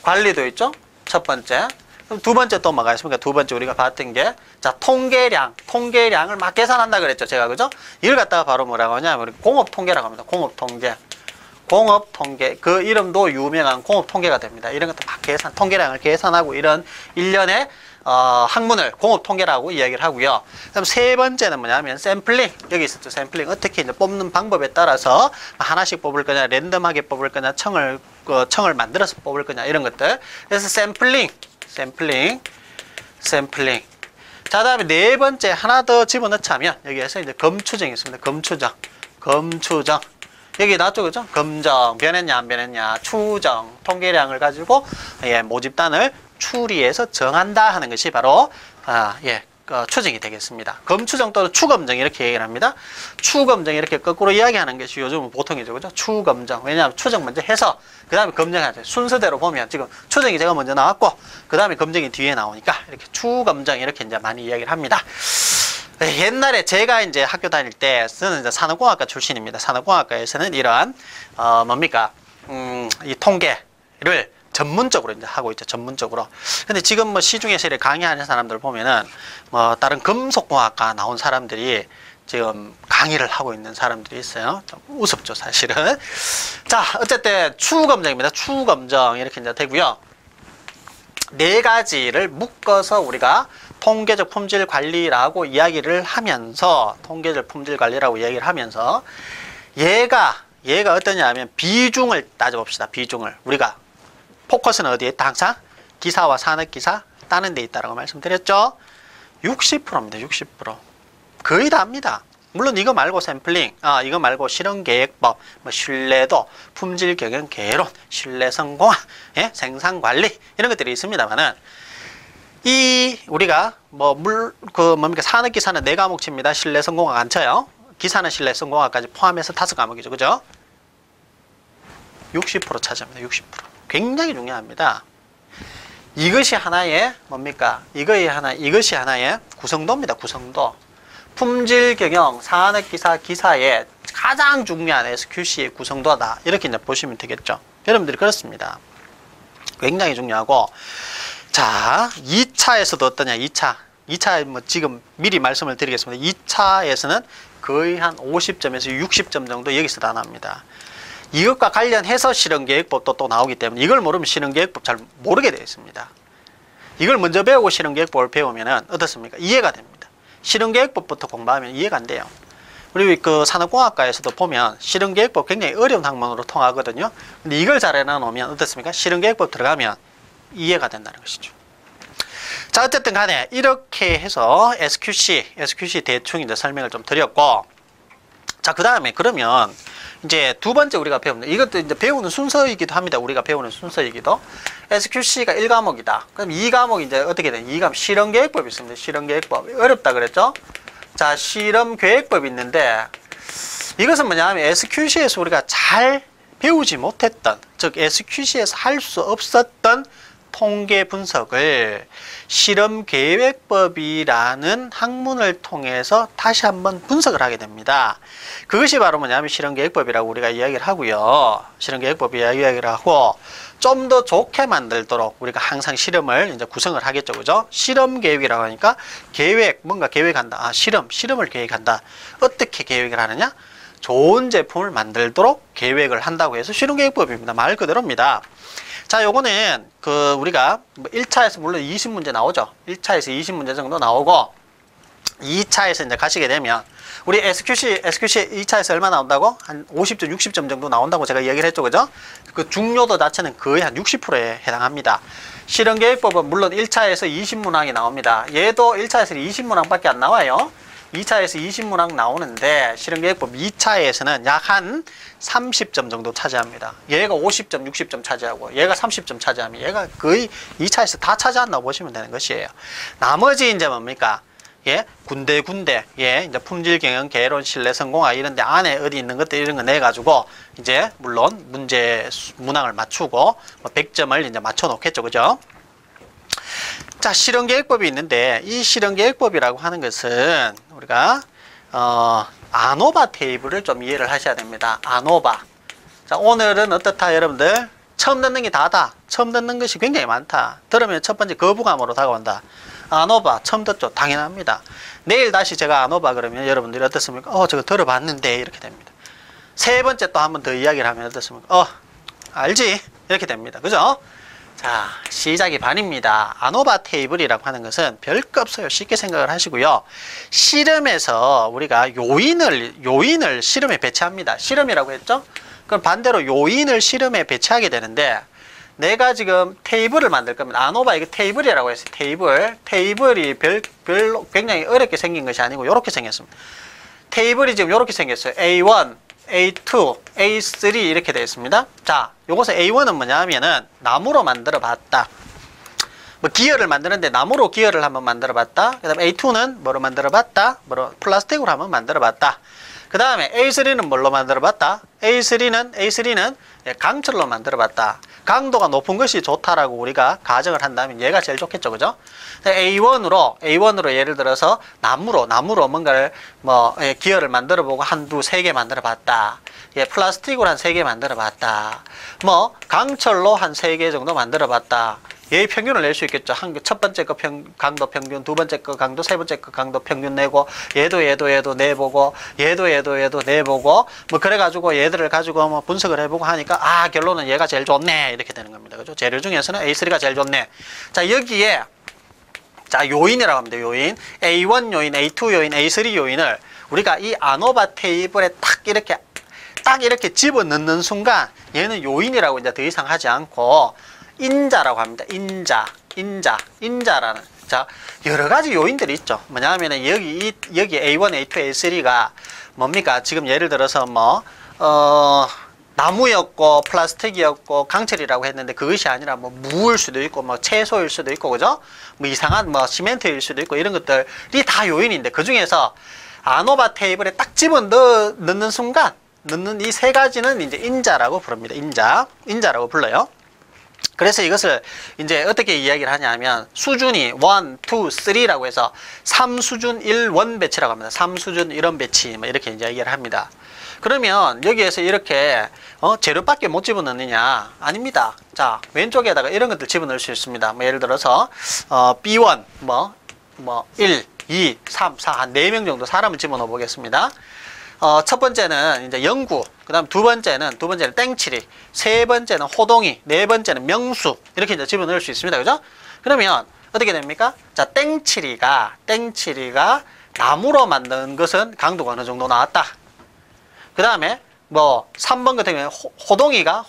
관리도 있죠. 첫 번째. 그럼 두 번째 또 뭐가 있습니까? 두 번째 우리가 봤던 게 자, 통계량을 막 계산한다 그랬죠. 제가 그죠? 이걸 갖다가 바로 뭐라고 하냐면 공업통계라고 합니다. 공업통계 그 이름도 유명한 공업통계가 됩니다. 이런 것도 막 통계량을 계산하고 이런 일련의 학문을 공업통계라고 이야기를 하고요. 그럼 세 번째는 뭐냐면 샘플링. 여기 있었죠. 샘플링. 어떻게 이제 뽑는 방법에 따라서 하나씩 뽑을 거냐, 랜덤하게 뽑을 거냐, 청을 만들어서 뽑을 거냐 이런 것들. 그래서 샘플링. 자, 다음에 네 번째 하나 더 집어넣자면 여기에서 이제 검추정이 있습니다. 검추정. 여기 나왔죠, 그죠? 검정, 변했냐, 안 변했냐, 추정, 통계량을 가지고, 모집단을 추리해서 정한다 하는 것이 바로, 추정이 되겠습니다. 검추정 또는 추검정 이렇게 얘기를 합니다. 추검정 이렇게 거꾸로 이야기하는 것이 요즘은 보통이죠, 그죠? 추검정. 왜냐하면 추정 먼저 해서, 그 다음에 검정하죠. 순서대로 보면 지금 추정이 제가 먼저 나왔고, 그 다음에 검정이 뒤에 나오니까 이렇게 추검정 이렇게 이제 많이 이야기를 합니다. 옛날에 제가 이제 학교 다닐 때 저는 이제 산업공학과 출신입니다. 산업공학과에서는 이러한 이 통계를 전문적으로 이제 하고 있죠. 전문적으로. 근데 지금 뭐 시중에서 이렇게 강의하는 사람들 보면은 뭐 다른 금속공학과 나온 사람들이 지금 강의를 하고 있는 사람들이 있어요. 좀 우습죠, 사실은. 자, 어쨌든 추검정입니다. 추검정 이렇게 이제 되고요. 네 가지를 묶어서 우리가 통계적 품질 관리라고 이야기를 하면서 얘가 어떠냐 하면 비중을 따져봅시다. 비중을. 우리가 포커스는 어디에 있다? 항상 기사와 산업기사 따는 데 있다라고 말씀드렸죠. 60%입니다. 60%. 거의 다 합니다. 물론 이거 말고 샘플링, 이거 말고 실험계획법, 뭐 신뢰도, 품질 경영 개론, 신뢰 성공화, 예? 생산 관리 이런 것들이 있습니다만은 이 우리가 뭡니까 산업기사는 4과목 칩니다. 신뢰 성공학 안 쳐요. 기사는 신뢰 성공학까지 포함해서 5과목이죠, 그죠? 60% 차지합니다. 60%. 굉장히 중요합니다. 이것이 하나의 뭡니까? 이것이 하나의 구성도입니다. 구성도. 품질 경영, 산업기사, 기사의 가장 중요한 SQC의 구성도다. 이렇게 이제 보시면 되겠죠. 여러분들이 그렇습니다. 굉장히 중요하고. 자, 2차에서도 어떠냐? 2차 뭐 지금 미리 말씀을 드리겠습니다. 2차에서는 거의 한 50점에서 60점 정도 여기서 다 나옵니다. 이것과 관련해서 실험계획법도 또 나오기 때문에 이걸 모르면 실험계획법 잘 모르게 되어 있습니다. 이걸 먼저 배우고 실험계획법을 배우면 어떻습니까? 이해가 됩니다. 실험계획법부터 공부하면 이해가 안 돼요. 그리고 그 산업공학과에서도 보면 실험계획법 굉장히 어려운 학문으로 통하거든요. 근데 이걸 잘 해놔놓으면 어떻습니까? 실험계획법 들어가면 이해가 된다는 것이죠. 자, 어쨌든 간에 이렇게 해서 SQC 대충 이제 설명을 좀 드렸고, 자, 그 다음에 그러면 이제 두 번째 우리가 배우는, 이것도 이제 배우는 순서이기도 합니다. 우리가 배우는 순서이기도. SQC가 1과목이다. 그럼 2과목 이제 어떻게 되냐? 2과목 실험계획법이 있습니다. 실험계획법. 어렵다 그랬죠? 자, 실험계획법이 있는데 이것은 뭐냐 하면 SQC에서 우리가 잘 배우지 못했던, 즉 SQC에서 할 수 없었던 통계 분석을 실험계획법이라는 학문을 통해서 다시 한번 분석을 하게 됩니다. 그것이 바로 뭐냐면 실험계획법이라고 우리가 이야기를 하고요. 실험계획법이 이야기를 하고 좀 더 좋게 만들도록 우리가 항상 실험을 이제 구성을 하겠죠. 그죠? 실험계획이라고 하니까 계획, 뭔가 계획한다. 실험을 계획한다. 어떻게 계획을 하느냐? 좋은 제품을 만들도록 계획을 한다고 해서 실험계획법입니다. 말 그대로입니다. 자, 요거는 우리가 1차에서 물론 20문제 나오죠. 1차에서 20문제 정도 나오고 2차에서 이제 가시게 되면 우리 SQC 2차에서 얼마 나온다고? 한 50점, 60점 정도 나온다고 제가 얘기를 했죠. 그죠? 그 중요도 자체는 거의 한 60%에 해당합니다. 실험계획법은 물론 1차에서 20문항이 나옵니다. 얘도 1차에서 20문항밖에 안 나와요. 2차에서 20문항 나오는데 실험계획법 2차에서는 약 한 30점 정도 차지합니다. 얘가 50점, 60점 차지하고 얘가 30점 차지하면 얘가 거의 2차에서 다 차지한다고 보시면 되는 것이에요. 나머지 이제 뭡니까? 예, 군데 예, 이제 품질 경영, 개론, 신뢰, 성공화 이런 데 안에 어디 있는 것들 이런 거 내 가지고 이제 물론 문제 문항을 맞추고 뭐 100점을 이제 맞춰 놓겠죠. 그죠? 자, 실험계획법이 있는데 이 실험계획법이라고 하는 것은 우리가 아노바 테이블을 좀 이해를 하셔야 됩니다. 아노바. 자, 오늘은 어떻다 여러분들? 처음 듣는 게 다다. 처음 듣는 것이 굉장히 많다. 들으면 첫 번째 거부감으로 다가온다. 아노바 처음 듣죠? 당연합니다. 내일 다시 제가 아노바 그러면 여러분들이 어떻습니까? 저거 들어봤는데 이렇게 됩니다. 세 번째 또 한 번 더 이야기를 하면 어떻습니까? 알지? 이렇게 됩니다. 그죠? 자, 시작이 반입니다. 아노바 테이블이라고 하는 것은 별거 없어요. 쉽게 생각을 하시고요. 실험에서 우리가 요인을 실험에 배치합니다. 실험이라고 했죠? 그럼 반대로 요인을 실험에 배치하게 되는데 내가 지금 테이블을 만들 겁니다. 아노바 이거 테이블이라고 했어요. 테이블이 별로 굉장히 어렵게 생긴 것이 아니고 이렇게 생겼습니다. 테이블이 지금 이렇게 생겼어요. A1, A2, A3 이렇게 되어 있습니다. 자, 요것은 A1은 뭐냐 하면은 나무로 만들어 봤다. 뭐 기어를 만드는데 나무로 기어를 한번 만들어 봤다. 그 다음에 A2는 뭐로 만들어 봤다. 플라스틱으로 한번 만들어 봤다. 그 다음에 A3는 뭘로 만들어 봤다. A3는 강철로 만들어 봤다. 강도가 높은 것이 좋다라고 우리가 가정을 한다면 얘가 제일 좋겠죠. 그죠? A1으로 예를 들어서 나무로 뭔가를 기어를 만들어 보고 한두 세 개 만들어 봤다. 플라스틱으로 한 3개 만들어 봤다. 강철로 한 3개 정도 만들어 봤다. 얘의 평균을 낼 수 있겠죠. 첫 번째 거 강도 평균, 두 번째 거 강도, 세 번째 거 강도 평균 내고, 얘도 내보고, 얘도 내보고, 그래가지고 얘들을 가지고 분석을 해보고 하니까, 결론은 얘가 제일 좋네. 이렇게 되는 겁니다. 그죠? 재료 중에서는 A3가 제일 좋네. 자, 여기에, 자, 요인이라고 합니다. 요인. A1 요인, A2 요인, A3 요인을 우리가 이 아노바 테이블에 딱 이렇게 집어 넣는 순간, 얘는 요인이라고 이제 더 이상 하지 않고, 인자라고 합니다. 인자라는 자, 여러 가지 요인들이 있죠. 뭐냐면은 여기 A1, A2, A3가 뭡니까? 지금 예를 들어서 나무였고 플라스틱이었고 강철이라고 했는데 그것이 아니라 뭐 무일 수도 있고 뭐 채소일 수도 있고 그죠? 뭐 이상한 뭐 시멘트일 수도 있고 이런 것들이 다 요인인데 그 중에서 아노바 테이블에 딱 집어 넣는 순간 넣는 이 세 가지는 이제 인자라고 부릅니다. 인자라고 불러요. 그래서 이것을 이제 어떻게 이야기를 하냐면 수준이 1, 2, 3라고 해서 3수준 1원 배치라고 합니다. 3수준 1원 배치 뭐 이렇게 이제 이야기를 합니다. 그러면 여기에서 이렇게 재료밖에 못 집어넣느냐? 아닙니다. 자, 왼쪽에다가 이런 것들 집어넣을 수 있습니다. 뭐 예를 들어서 B1 1, 2, 3, 4 한 4명 정도 사람을 집어넣어 보겠습니다. 첫 번째는 이제 영구, 그 다음 두 번째는 땡칠이, 세 번째는 호동이, 네 번째는 명수 이렇게 이제 집어넣을 수 있습니다. 그죠? 그러면 어떻게 됩니까? 자, 땡칠이가 나무로 만든 것은 강도가 어느 정도 나왔다. 그 다음에 뭐 3번 같은 경우에 호동이가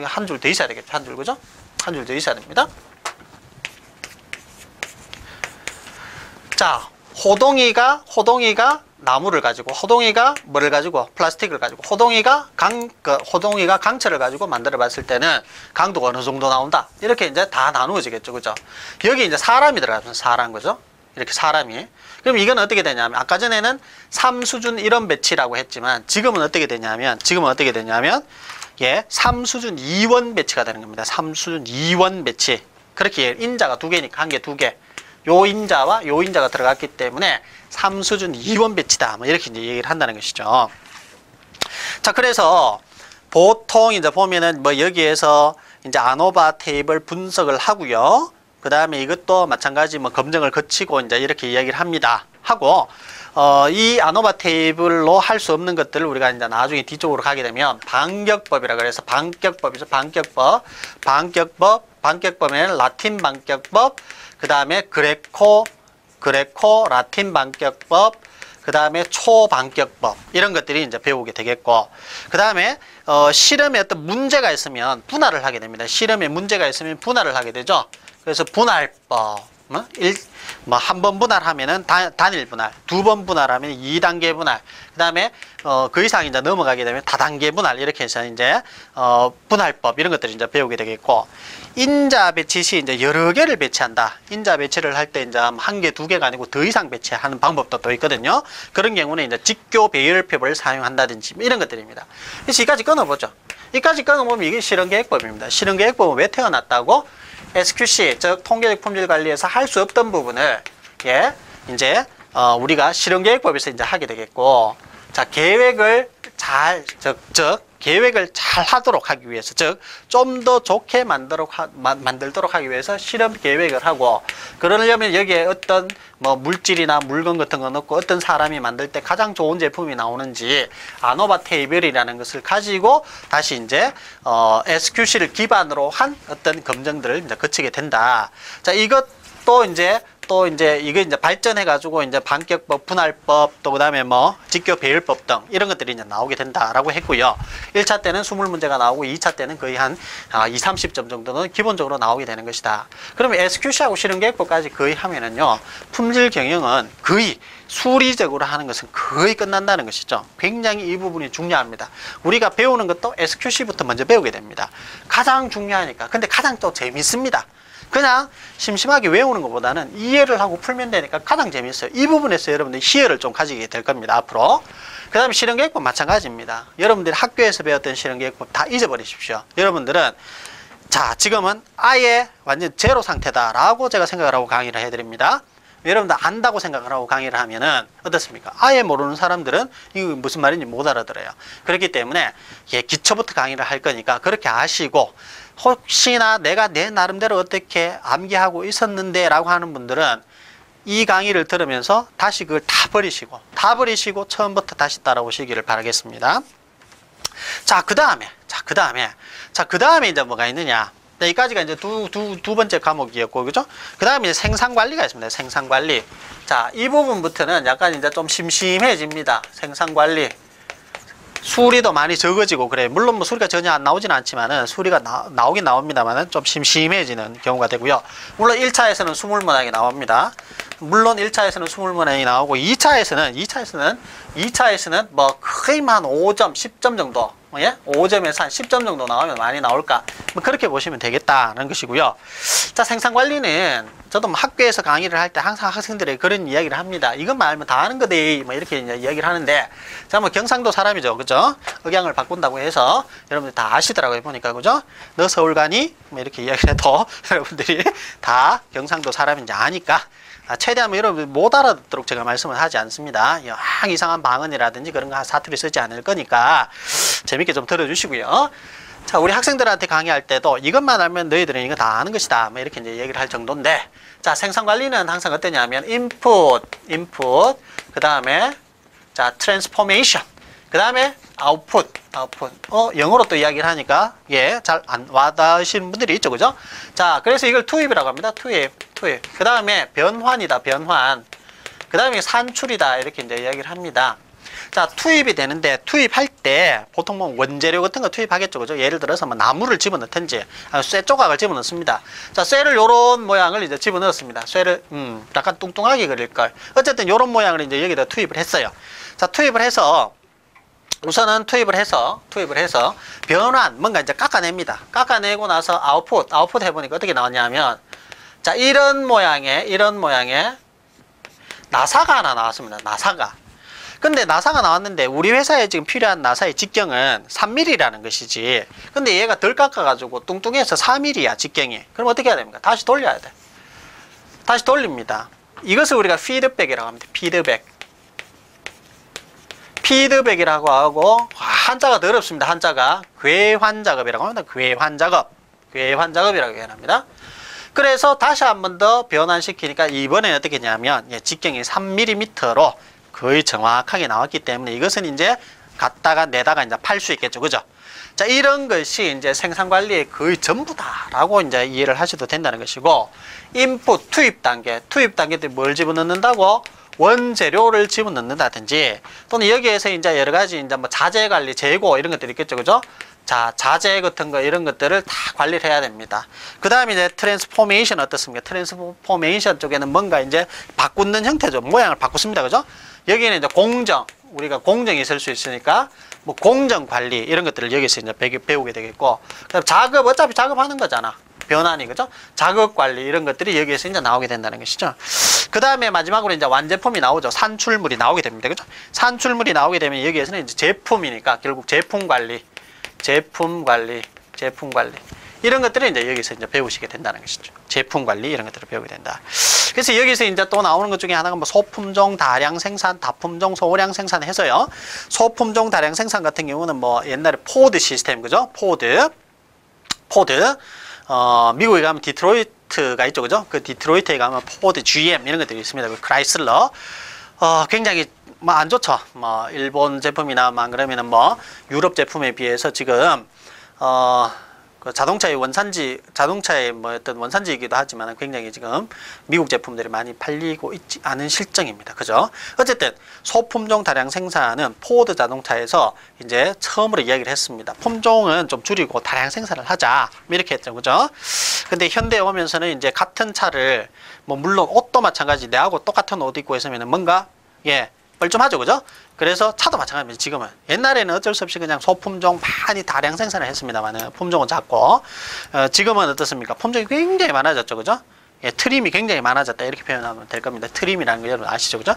한 줄 더 있어야 되겠죠. 한 줄, 그죠? 한 줄 더 있어야 됩니다. 자, 호동이가 나무를 가지고, 호동이가 뭐를 가지고, 플라스틱을 가지고, 호동이가 강철을 가지고 만들어 봤을 때는 강도가 어느 정도 나온다. 이렇게 이제 다 나누어지겠죠. 그죠? 여기 이제 사람이 들어가면 사람, 그죠? 이렇게 사람이. 그럼 이건 어떻게 되냐면, 아까 전에는 3수준 1원 배치라고 했지만, 지금은 어떻게 되냐면, 예, 3수준 2원 배치가 되는 겁니다. 3수준 2원 배치. 그렇게 인자가 두 개니까, 한 개, 두 개. 요 인자와 요 인자가 들어갔기 때문에 3수준 2원 배치다. 뭐 이렇게 이제 얘기를 한다는 것이죠. 자, 그래서 보통 이제 보면은 뭐 여기에서 이제 아노바 테이블 분석을 하고요. 그 다음에 이것도 마찬가지 뭐 검증을 거치고 이제 이렇게 이야기를 합니다. 하고, 이 아노바 테이블로 할 수 없는 것들을 우리가 이제 나중에 뒤쪽으로 가게 되면 반격법이라 그래서 반격법이죠. 반격법에는 라틴 반격법, 그 다음에 그레코, 라틴 반격법, 그 다음에 초반격법 이런 것들이 이제 배우게 되겠고, 그 다음에 실험에 어떤 문제가 있으면 분할을 하게 됩니다. 실험에 문제가 있으면 분할을 하게 되죠. 그래서 분할법, 한 번 분할하면은 단일 분할, 두 번 분할하면 2단계 분할, 그 다음에 그 이상 이제 넘어가게 되면 다단계 분할 이렇게 해서 이제 분할법 이런 것들을 이제 배우게 되겠고, 인자 배치 시 이제 여러 개를 배치한다. 인자 배치를 할 때 이제 한 개, 두 개가 아니고 더 이상 배치하는 방법도 또 있거든요. 그런 경우는 이제 직교 배열법을 사용한다든지 이런 것들입니다. 그래서 이까지 끊어보죠. 이까지 끊어보면 이게 실험계획법입니다. 실험계획법은 왜 태어났다고? SQC, 즉 통계적 품질 관리에서 할 수 없던 부분을 이제 우리가 실험계획법에서 이제 하게 되겠고, 자, 계획을 잘 하도록 하기 위해서, 즉 좀 더 좋게 만들도록 하기 위해서 실험 계획을 하고, 그러려면 여기에 어떤 뭐 물질이나 물건 같은 거 넣고 어떤 사람이 만들 때 가장 좋은 제품이 나오는지 아노바 테이블이라는 것을 가지고 다시 이제 SQC를 기반으로 한 어떤 검증들을 이제 거치게 된다. 자, 이것도 이제 이거 이제 발전해가지고 이제 반격법, 분할법, 또 그 다음에 뭐 직교 배열법 등 이런 것들이 이제 나오게 된다라고 했고요. 1차 때는 20문제가 나오고 2차 때는 거의 한 20, 30점 정도는 기본적으로 나오게 되는 것이다. 그러면 SQC하고 실험계획법까지 거의 하면은요, 품질 경영은 거의 수리적으로 하는 것은 거의 끝난다는 것이죠. 굉장히 이 부분이 중요합니다. 우리가 배우는 것도 SQC부터 먼저 배우게 됩니다. 가장 중요하니까. 근데 가장 또 재밌습니다. 그냥 심심하게 외우는 것보다는 이해를 하고 풀면 되니까 가장 재밌어요. 이 부분에서 여러분들 희열을 좀 가지게 될 겁니다, 앞으로. 그 다음에 실험계획법 마찬가지입니다. 여러분들이 학교에서 배웠던 실험계획법 다 잊어버리십시오. 여러분들은 자, 지금은 아예 완전 제로 상태다라고 제가 생각을 하고 강의를 해드립니다. 여러분들 안다고 생각을 하고 강의를 하면은 어떻습니까? 아예 모르는 사람들은 이거 무슨 말인지 못 알아들어요. 그렇기 때문에 기초부터 강의를 할 거니까 그렇게 아시고, 혹시나 내가 내 나름대로 어떻게 암기하고 있었는데 라고 하는 분들은 이 강의를 들으면서 다시 그걸 다 버리시고 처음부터 다시 따라오시기를 바라겠습니다. 자, 그 다음에 이제 뭐가 있느냐. 여기까지가 이제 두 번째 과목이었고, 그죠? 그 다음에 이제 생산관리가 있습니다. 생산관리. 자, 이 부분부터는 약간 이제 좀 심심해집니다. 생산관리. 수리도 많이 적어지고 그래. 물론 뭐 수리가 전혀 안 나오지는 않지만은 수리가 나오긴 나옵니다만은 좀 심심해지는 경우가 되고요. 물론 1차에서는 수물문항이 나옵니다. 물론 1차에서는 수물문항이 나오고 2차에서는 뭐 거의 한 5점, 10점 정도, 예? 5점에서 한 10점 정도 나오면 많이 나올까? 뭐 그렇게 보시면 되겠다는 것이고요. 자, 생산관리는 저도 뭐 학교에서 강의를 할 때 항상 학생들에게 그런 이야기를 합니다. 이것만 알면 다 아는 거대. 뭐 이렇게 이제 이야기를 하는데, 자, 뭐 경상도 사람이죠. 그죠? 억양을 바꾼다고 해서 여러분들 다 아시더라고요. 보니까. 그죠? 너 서울 가니? 뭐 이렇게 이야기를 해도 여러분들이 다 경상도 사람인지 아니까 최대한 여러분 못 알아듣도록 제가 말씀을 하지 않습니다. 영 이상한 방언이라든지 그런 거 사투리 쓰지 않을 거니까 재밌게 좀 들어주시고요. 자, 우리 학생들한테 강의할 때도 이것만 알면 너희들은 이거 다 아는 것이다. 뭐 이렇게 이제 얘기를 할 정도인데, 자, 생산관리는 항상 어떠냐면 input, 그 다음에 자, transformation, 그 다음에 output. 영어로 또 이야기를 하니까 예, 잘 안 와닿으시는 분들이 있죠, 그죠? 자, 그래서 이걸 투입이라고 합니다. 투입. 그 다음에 변환이다, 변환. 그 다음에 산출이다, 이렇게 이제 이야기를 합니다. 자, 투입이 되는데 투입할 때 보통 뭐 원재료 같은 거 투입하겠죠, 그죠? 예를 들어서 뭐 나무를 집어넣든지 쇠 조각을 집어넣습니다. 자, 쇠를 요런 모양을 이제 집어넣었습니다. 쇠를 약간 뚱뚱하게 그릴 걸. 어쨌든 요런 모양을 이제 여기다 투입을 했어요. 자, 투입을 해서 우선은 투입을 해서 변환, 뭔가 이제 깎아냅니다. 깎아내고 나서 아웃풋 해보니까 어떻게 나왔냐면, 자, 이런 모양의 나사가 하나 나왔습니다. 나사가. 근데 나사가 나왔는데 우리 회사에 지금 필요한 나사의 직경은 3mm라는 것이지. 근데 얘가 덜 깎아가지고 뚱뚱해서 4mm야, 직경이. 그럼 어떻게 해야 됩니까? 다시 돌려야 돼. 다시 돌립니다. 이것을 우리가 피드백이라고 합니다. 피드백이라고 하고, 한자가 더 어렵습니다. 한자가 궤환작업이라고 합니다. 궤환작업이라고 표현합니다. 그래서 다시 한 번 더 변환시키니까 이번에는 어떻게 했냐면 직경이 3mm로 거의 정확하게 나왔기 때문에 이것은 이제 갖다가 내다가 이제 팔 수 있겠죠, 그죠? 자, 이런 것이 이제 생산관리의 거의 전부다라고 이제 이해를 하셔도 된다는 것이고, 인풋 투입 단계 때 뭘 집어넣는다고? 원재료를 집어넣는다든지, 또는 여기에서 이제 여러 가지 이제 뭐 자재 관리, 재고 이런 것들이 있겠죠, 그죠? 자, 자재 같은 거 이런 것들을 다 관리를 해야 됩니다. 그 다음에 이제 트랜스포메이션 어떻습니까? 트랜스포메이션 쪽에는 뭔가 이제 바꾸는 형태죠. 모양을 바꿨습니다, 그죠? 여기는 이제 공정, 우리가 공정이 있을 수 있으니까 뭐 공정 관리 이런 것들을 여기서 이제 배우게 되겠고, 그다음 작업, 어차피 작업하는 거잖아. 변환이, 그죠? 작업 관리 이런 것들이 여기에서 이제 나오게 된다는 것이죠. 그 다음에 마지막으로 이제 완제품이 나오죠. 산출물이 나오게 됩니다, 그죠? 산출물이 나오게 되면 여기에서는 이제 제품이니까 결국 제품 관리 이런 것들을 이제 여기서 이제 배우시게 된다는 것이죠. 제품 관리 이런 것들을 배우게 된다. 그래서 여기서 이제 또 나오는 것 중에 하나가 뭐 소품종 다량 생산, 다품종 소량 생산해서요. 소품종 다량 생산 같은 경우는 뭐 옛날에 포드 시스템, 그죠? 포드. 미국에 가면 디트로이트가 있죠, 그죠? 그 디트로이트에 가면 포드, GM 이런 것들이 있습니다. 그 크라이슬러. 굉장히 뭐 안 좋죠. 뭐 일본 제품이나 막 그러면은 뭐 유럽 제품에 비해서 지금 그 자동차의 뭐 어떤 원산지이기도 하지만 굉장히 지금 미국 제품들이 많이 팔리고 있지 않은 실정입니다. 그죠? 어쨌든 소품종 다량 생산은 포드 자동차에서 이제 처음으로 이야기를 했습니다. 품종은 좀 줄이고 다량 생산을 하자. 이렇게 했죠. 그죠? 근데 현대에 오면서는 이제 같은 차를 뭐 물론 옷도 마찬가지 내하고 똑같은 옷 입고 있으면 뭔가 뻘쭘하죠, 그죠? 그래서 차도 마찬가지입니다. 지금은 옛날에는 어쩔 수 없이 그냥 소품종 많이 다량 생산을 했습니다만 품종은 작고, 지금은 어떻습니까? 품종이 굉장히 많아졌죠, 그죠? 트림이 굉장히 많아졌다 이렇게 표현하면 될 겁니다. 트림이라는 거 여러분 아시죠, 그죠?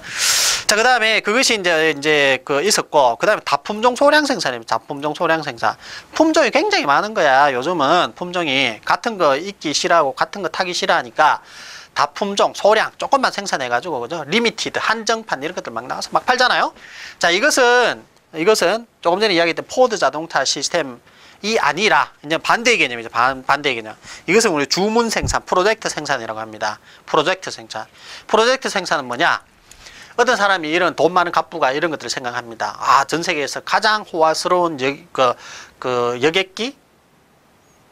자, 그 다음에 그것이 이제 있었고, 그 다음에 다품종 소량 생산입니다. 다품종 소량 생산. 품종이 굉장히 많은 거야. 요즘은 품종이 같은 거 입기 싫어하고 같은 거 타기 싫어하니까. 다품종, 소량, 조금만 생산해가지고, 그죠? 리미티드, 한정판, 이런 것들 막 나와서 막 팔잖아요? 자, 이것은 조금 전에 이야기했던 포드 자동차 시스템이 아니라, 이제 반대의 개념이죠. 반대의 개념. 이것은 우리 주문 생산, 프로젝트 생산이라고 합니다. 프로젝트 생산은 뭐냐? 어떤 사람이 이런 돈 많은 갑부가 이런 것들을 생각합니다. 전 세계에서 가장 호화스러운 여객기?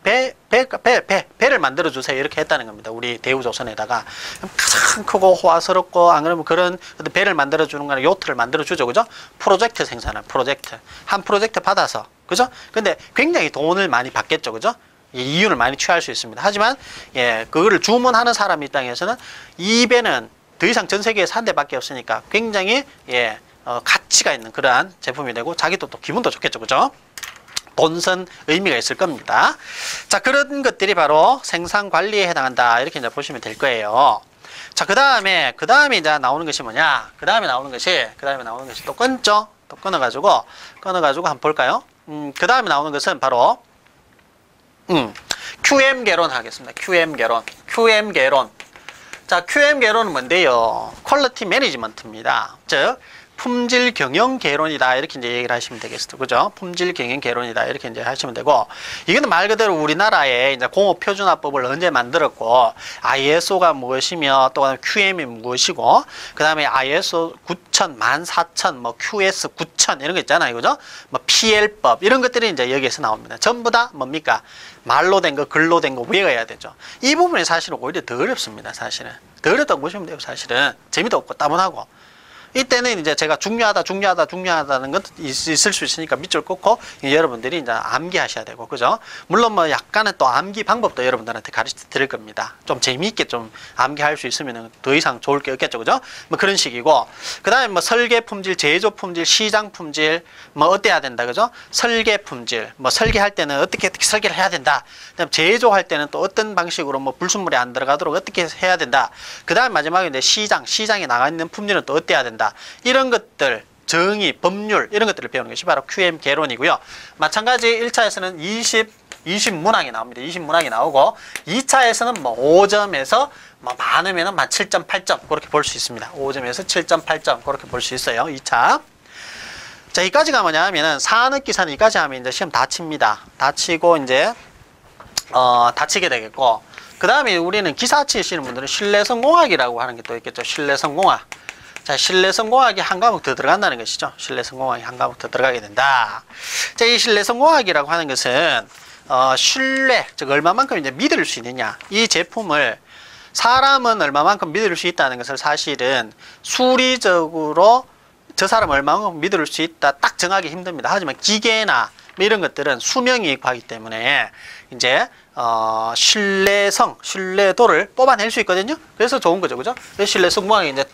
배를 만들어 주세요. 이렇게 했다는 겁니다. 우리 대우조선에다가 가장 크고 호화스럽고 안 그러면 그런 배를 만들어 주는 거나 요트를 만들어 주죠. 그죠? 프로젝트 생산을 프로젝트. 한 프로젝트 받아서. 그죠? 근데 굉장히 돈을 많이 받겠죠. 그죠? 이윤을 많이 취할 수 있습니다. 하지만 예, 그거를 주문하는 사람 입장에서는 이 배는 더 이상 전 세계에서 한 대밖에 없으니까 굉장히 예, 가치가 있는 그러한 제품이 되고 자기도 또 기분도 좋겠죠. 그죠? 본선 의미가 있을 겁니다. 자, 그런 것들이 바로 생산 관리에 해당한다. 이렇게 이제 보시면 될 거예요. 자, 그 다음에 이제 나오는 것이 뭐냐? 그 다음에 나오는 것이 또 끊죠? 또 끊어가지고 한번 볼까요? 그 다음에 나오는 것은 바로, QM 개론 하겠습니다. QM 개론. 자, QM 개론은 뭔데요? 퀄리티 매니지먼트입니다. 즉, 품질 경영 개론이다. 이렇게 이제 얘기를 하시면 되겠죠. 그죠? 품질 경영 개론이다. 이렇게 이제 하시면 되고, 이거는 말 그대로 우리나라에 이제 공업 표준화법을 언제 만들었고, ISO가 무엇이며, 또 QM이 무엇이고, 그 다음에 ISO 9000, 14000, 뭐 QS 9000 이런 거 있잖아요. 그죠? 뭐 PL법 이런 것들이 이제 여기에서 나옵니다. 전부 다 뭡니까? 말로 된 거, 글로 된 거 외워야 되죠. 이 부분이 사실은 오히려 더 어렵습니다. 사실은. 더 어렵다고 보시면 돼요. 사실은. 재미도 없고 따분하고. 이때는 이제 제가 중요하다는 건 있을 수 있으니까 밑줄 긋고 여러분들이 이제 암기하셔야 되고, 그죠? 물론 뭐 약간은 또 암기 방법도 여러분들한테 가르쳐 드릴 겁니다. 좀 재미있게 좀 암기할 수 있으면 더 이상 좋을 게 없겠죠, 그죠? 뭐 그런 식이고, 그 다음에 뭐 설계 품질, 제조 품질, 시장 품질, 뭐 어때야 된다, 그죠? 설계 품질, 뭐 설계할 때는 어떻게 설계를 해야 된다. 그다음 제조할 때는 또 어떤 방식으로 뭐 불순물이 안 들어가도록 어떻게 해야 된다. 그 다음 마지막에 이제 시장에 나가 있는 품질은 또 어때야 된다. 이런 것들, 정의, 법률 이런 것들을 배우는 것이 바로 QM 개론이고요. 마찬가지 1차에서는 20문항이 나옵니다. 20문항이 나오고 2차에서는 뭐 5점에서 뭐 많으면은 7점, 8점 그렇게 볼 수 있습니다. 5점에서 7.8점 그렇게 볼 수 있어요. 2차. 자, 이까지가 뭐냐 하면은 산업기사는 이까지 하면 이제 시험 다 칩니다. 다 치고 이제 다치게 되겠고, 그 다음에 우리는 기사 치시는 분들은 실내성공학이라고 하는 게 또 있겠죠. 실내성공학. 자, 실내성공학이 한 과목 더 들어간다는 것이죠. 실내성공학이 한 과목 더 들어가게 된다. 자, 이 실내성공학이라고 하는 것은 신뢰, 즉 얼마만큼 이제 믿을 수 있느냐. 이 제품을 사람은 얼마만큼 믿을 수 있다는 것을 사실은 수리적으로 저 사람 얼마만큼 믿을 수 있다 딱 정하기 힘듭니다. 하지만 기계나 뭐 이런 것들은 수명이 있고 때문에 이제 신뢰도를 뽑아낼 수 있거든요. 그래서 좋은 거죠, 그죠? 신뢰성공학이 이제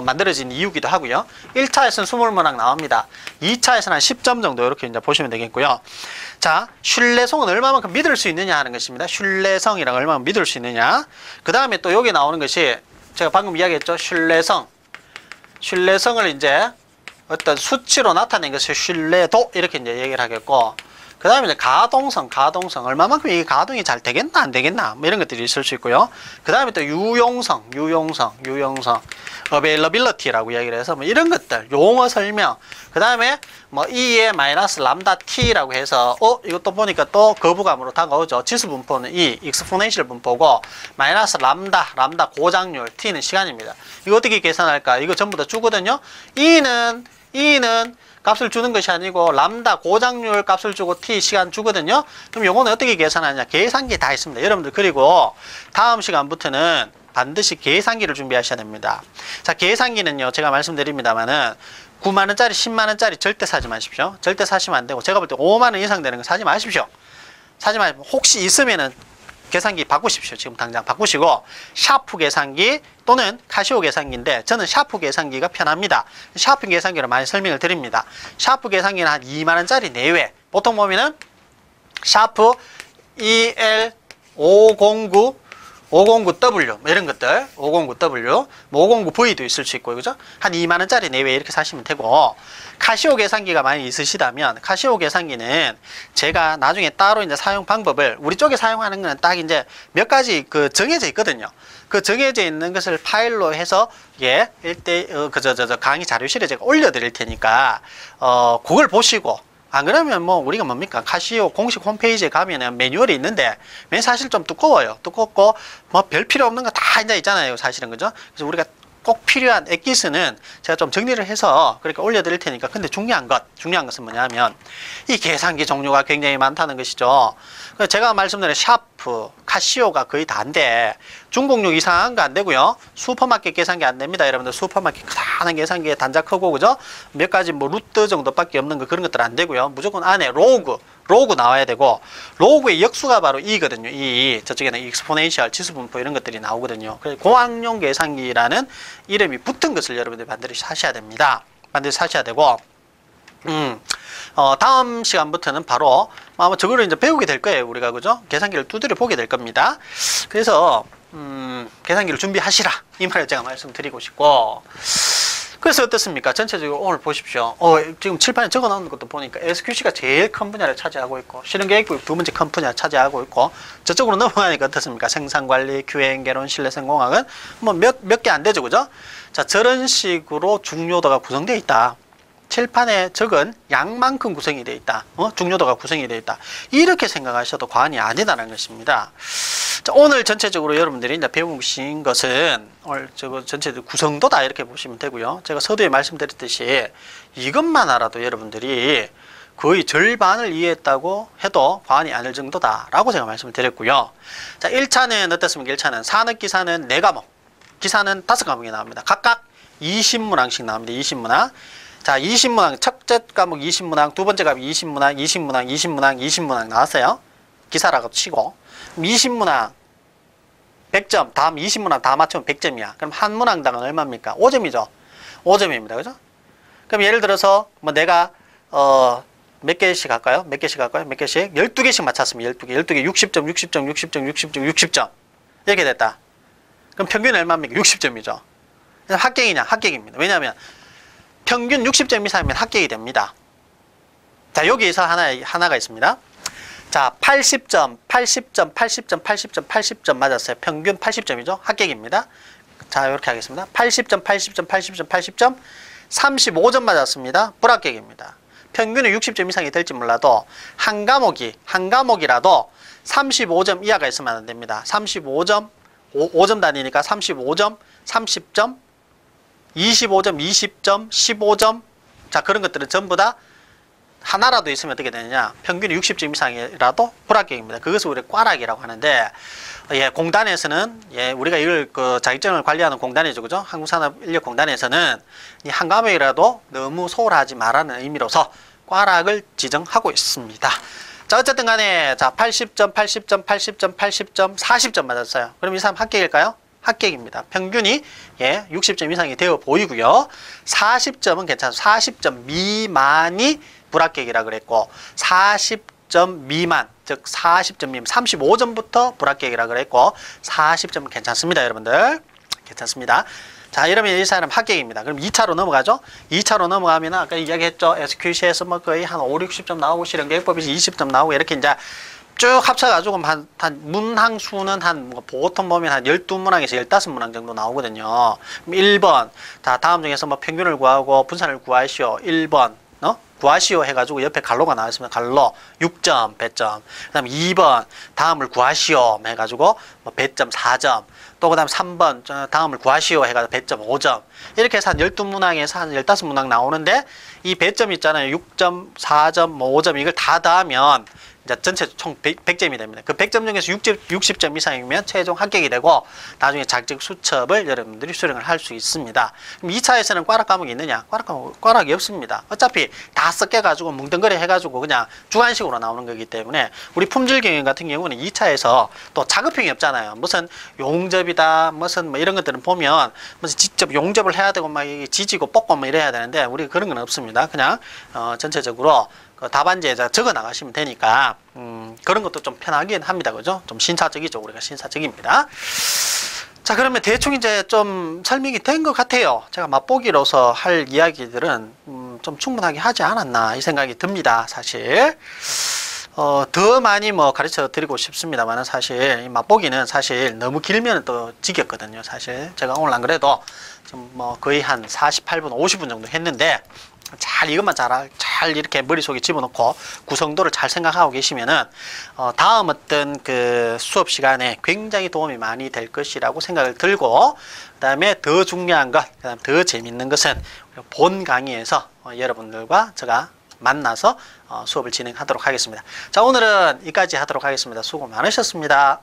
만들어진 이유기도 하고요. 1차에서는 20문항 나옵니다. 2차에서는 한 10점 정도 이렇게 이제 보시면 되겠고요. 자, 신뢰성은 얼마만큼 믿을 수 있느냐 하는 것입니다. 신뢰성이랑 얼마만큼 믿을 수 있느냐. 그 다음에 또 여기 나오는 것이 제가 방금 이야기했죠. 신뢰성을 이제 어떤 수치로 나타낸 것이 신뢰도 이렇게 이제 얘기를 하겠고, 그 다음에 이제 가동성 얼마만큼 이게 가동이 잘 되겠나 안 되겠나 뭐 이런 것들이 있을 수 있고요. 그 다음에 또 유용성 availability라고 이야기를 해서 뭐 이런 것들 용어 설명, 그 다음에 뭐 E의 마이너스 람다 T라고 해서 이것도 보니까 또 거부감으로 다가오죠. 지수 분포는 E, exponential 분포고 마이너스 람다 고장률, T는 시간입니다. 이거 어떻게 계산할까? 이거 전부 다 주거든요. E는 값을 주는 것이 아니고 람다 고장률 값을 주고 t 시간 주거든요. 그럼 요거는 어떻게 계산하냐? 계산기 다 있습니다. 여러분들 그리고 다음 시간부터는 반드시 계산기를 준비하셔야 됩니다. 자, 계산기는요 제가 말씀드립니다만은 9만원짜리 10만원짜리 절대 사지 마십시오. 절대 사시면 안 되고, 제가 볼 때 5만원 이상 되는 거 사지 마십시오. 혹시 있으면은 계산기 바꾸십시오. 지금 당장 바꾸시고 샤프 계산기 또는 카시오 계산기인데 저는 샤프 계산기가 편합니다. 샤프 계산기를 많이 설명을 드립니다. 샤프 계산기는 한 2만원짜리 내외, 보통 보면은 샤프 EL509W 뭐 이런 것들 509W 뭐 509V도 있을 수 있고요. 그죠? 한 2만원짜리 내외 이렇게 사시면 되고, 카시오 계산기가 많이 있으시다면 카시오 계산기는 제가 나중에 따로 이제 사용 방법을, 우리 쪽에 사용하는 거는 딱 이제 몇 가지 그 정해져 있거든요. 그 정해져 있는 것을 파일로 해서 강의 자료실에 제가 올려드릴 테니까 그걸 보시고, 안 그러면 뭐 우리가 뭡니까? 카시오 공식 홈페이지에 가면은 매뉴얼이 있는데 사실 좀 두꺼워요. 두껍고 뭐 별 필요 없는 거 다 이제 있잖아요. 사실은, 그죠? 그래서 우리가 꼭 필요한 엑기스는 제가 좀 정리를 해서 그렇게 올려드릴 테니까. 근데 중요한 것은 뭐냐면 이 계산기 종류가 굉장히 많다는 것이죠. 제가 말씀드린 샤프, 카시오가 거의 다인데 중공육 이상한 거 안 되고요. 슈퍼마켓 계산기 안 됩니다. 여러분들 슈퍼마켓 크다란 계산기에 단자 크고 그죠? 몇 가지 뭐 루트 정도밖에 없는 거 그런 것들 안 되고요. 무조건 안에 로그 나와야 되고, 로그의 역수가 바로 이거든요. 저쪽에는 익스포넨셜 지수분포 이런 것들이 나오거든요. 그래서 고학용 계산기라는 이름이 붙은 것을 여러분들이 반드시 사셔야 됩니다. 반드시 사셔야 되고, 다음 시간부터는 바로 아마 저거를 이제 배우게 될 거예요. 우리가 그죠? 계산기를 두드려 보게 될 겁니다. 그래서 계산기를 준비하시라 이 말을 제가 말씀드리고 싶고, 그래서 어떻습니까? 전체적으로 오늘 보십시오. 지금 칠판에 적어 놓은 것도 보니까 SQC가 제일 큰 분야를 차지하고 있고, 실행계획부 두 번째 큰 분야를 차지하고 있고, 저쪽으로 넘어가니까 어떻습니까? 생산관리, Q행, 개론, 신뢰성공학은 뭐 몇 개 안 되죠, 그죠? 자, 저런 식으로 중요도가 구성되어 있다. 칠판에 적은 양만큼 구성이 되어 있다. 중요도가 구성이 되어 있다. 이렇게 생각하셔도 과언이 아니다라는 것입니다. 자, 오늘 전체적으로 여러분들이 이제 배우신 것은 오늘 저거 전체적으로 구성도다 이렇게 보시면 되고요. 제가 서두에 말씀드렸듯이 이것만 알아도 여러분들이 거의 절반을 이해했다고 해도 과언이 아닐 정도다라고 제가 말씀을 드렸고요. 자, 1차는 어떻습니까? 1차는 산업기사는 4과목, 기사는 5과목이 나옵니다. 각각 20문항씩 나옵니다. 20문항. 자, 20문항, 첫째 과목 20문항, 두 번째 과목 20문항, 20문항, 20문항, 20문항 나왔어요. 기사라고 치고. 20문항 100점, 다음 20문항 다 맞추면 100점이야. 그럼 한 문항당은 얼마입니까? 5점이죠. 5점입니다. 그죠? 그럼 예를 들어서 뭐 내가 몇 개씩 할까요? 몇 개씩 할까요? 몇 개씩? 12개씩 맞췄으면 12개 60점, 60점, 60점, 60점, 60점. 이렇게 됐다. 그럼 평균이 얼마입니까? 60점이죠. 합격이냐? 합격입니다. 왜냐하면 평균 60점 이상이면 합격이 됩니다. 자, 여기에서 하나가 있습니다. 자, 80점, 80점, 80점, 80점, 80점 맞았어요. 평균 80점이죠. 합격입니다. 자, 이렇게 하겠습니다. 80점, 80점, 80점, 80점, 35점 맞았습니다. 불합격입니다. 평균은 60점 이상이 될지 몰라도 한 과목이라도 35점 이하가 있으면 안 됩니다. 35점, 5점 단위니까 35점, 30점, 25점, 20점, 15점. 자, 그런 것들은 전부 다 하나라도 있으면 어떻게 되느냐? 평균이 60점 이상이라도 불합격입니다. 그것을 우리가 꽈락이라고 하는데, 공단에서는, 우리가 이걸 자격증을 관리하는 공단이죠. 그죠? 한국산업인력공단에서는 이 한 과목이라도 너무 소홀하지 말라는 의미로서 꽈락을 지정하고 있습니다. 자, 어쨌든 간에, 자, 80점, 80점, 80점, 80점, 40점 맞았어요. 그럼 이 사람 합격일까요? 합격입니다. 평균이 60점 이상이 되어 보이고요. 40점은 괜찮아요. 40점 미만이 불합격이라 그랬고, 40점 미만, 즉 40점 미만, 35점부터 불합격이라 그랬고, 40점은 괜찮습니다. 여러분들 괜찮습니다. 자, 이러면 이 사람 합격입니다. 그럼 2차로 넘어가죠. 2차로 넘어가면 아까 이야기했죠. SQC에서 뭐 거의 한 5, 60점 나오고, 실행계획법에서 20점 나오고, 이렇게 이제 쭉 합쳐가지고 한 문항 수는 뭐 보통 보면 한 12문항에서 15문항 정도 나오거든요. 1번. 자, 다음 중에서 뭐 평균을 구하고 분산을 구하시오. 1번. 구하시오 해가지고 옆에 갈로가 나왔으면 갈로 6점, 배점. 그 다음 2번. 다음을 구하시오 해가지고 뭐 배점 4점. 또 그 다음 3번. 다음을 구하시오 해가지고 배점 5점. 이렇게 해서 한 12문항에서 한 15문항 나오는데, 이 배점 있잖아요. 6점, 4점, 뭐 5점 이걸 다 더하면 이제 전체 총 100점이 됩니다. 그 100점 중에서 60점 이상이면 최종 합격이 되고, 나중에 자격 수첩을 여러분들이 수령을 할 수 있습니다. 그럼 2차에서는 꽈락 과목이 있느냐? 꽈락이 없습니다. 어차피 다 섞여가지고 뭉덩거리 해가지고 그냥 주관식으로 나오는 거기 때문에, 우리 품질 경영 같은 경우는 2차에서 또 작업형이 없잖아요. 무슨 용접이다, 무슨 뭐 이런 것들은 보면 무슨 직접 용접을 해야 되고 막 지지고 뽑고 뭐 이래야 되는데, 우리가 그런 건 없습니다. 그냥 전체적으로 그 답안지에 적어 나가시면 되니까 그런 것도 좀 편하긴 합니다. 그죠? 좀 신사적이죠. 우리가 신사적입니다. 자, 그러면 대충 이제 좀 설명이 된 것 같아요. 제가 맛보기로서 할 이야기들은 좀 충분하게 하지 않았나 이 생각이 듭니다. 사실 더 많이 뭐 가르쳐 드리고 싶습니다만, 사실 이 맛보기는 사실 너무 길면 또 지겹거든요. 사실 제가 오늘 안 그래도 좀 뭐 거의 한 48분 50분 정도 했는데, 잘 이것만 잘 이렇게 머릿속에 집어넣고 구성도를 잘 생각하고 계시면은 다음 어떤 그 수업 시간에 굉장히 도움이 많이 될 것이라고 생각을 들고, 그다음에 더 중요한 것, 그다음 더 재밌는 것은 본 강의에서 여러분들과 제가 만나서 수업을 진행하도록 하겠습니다. 자, 오늘은 여기까지 하도록 하겠습니다. 수고 많으셨습니다.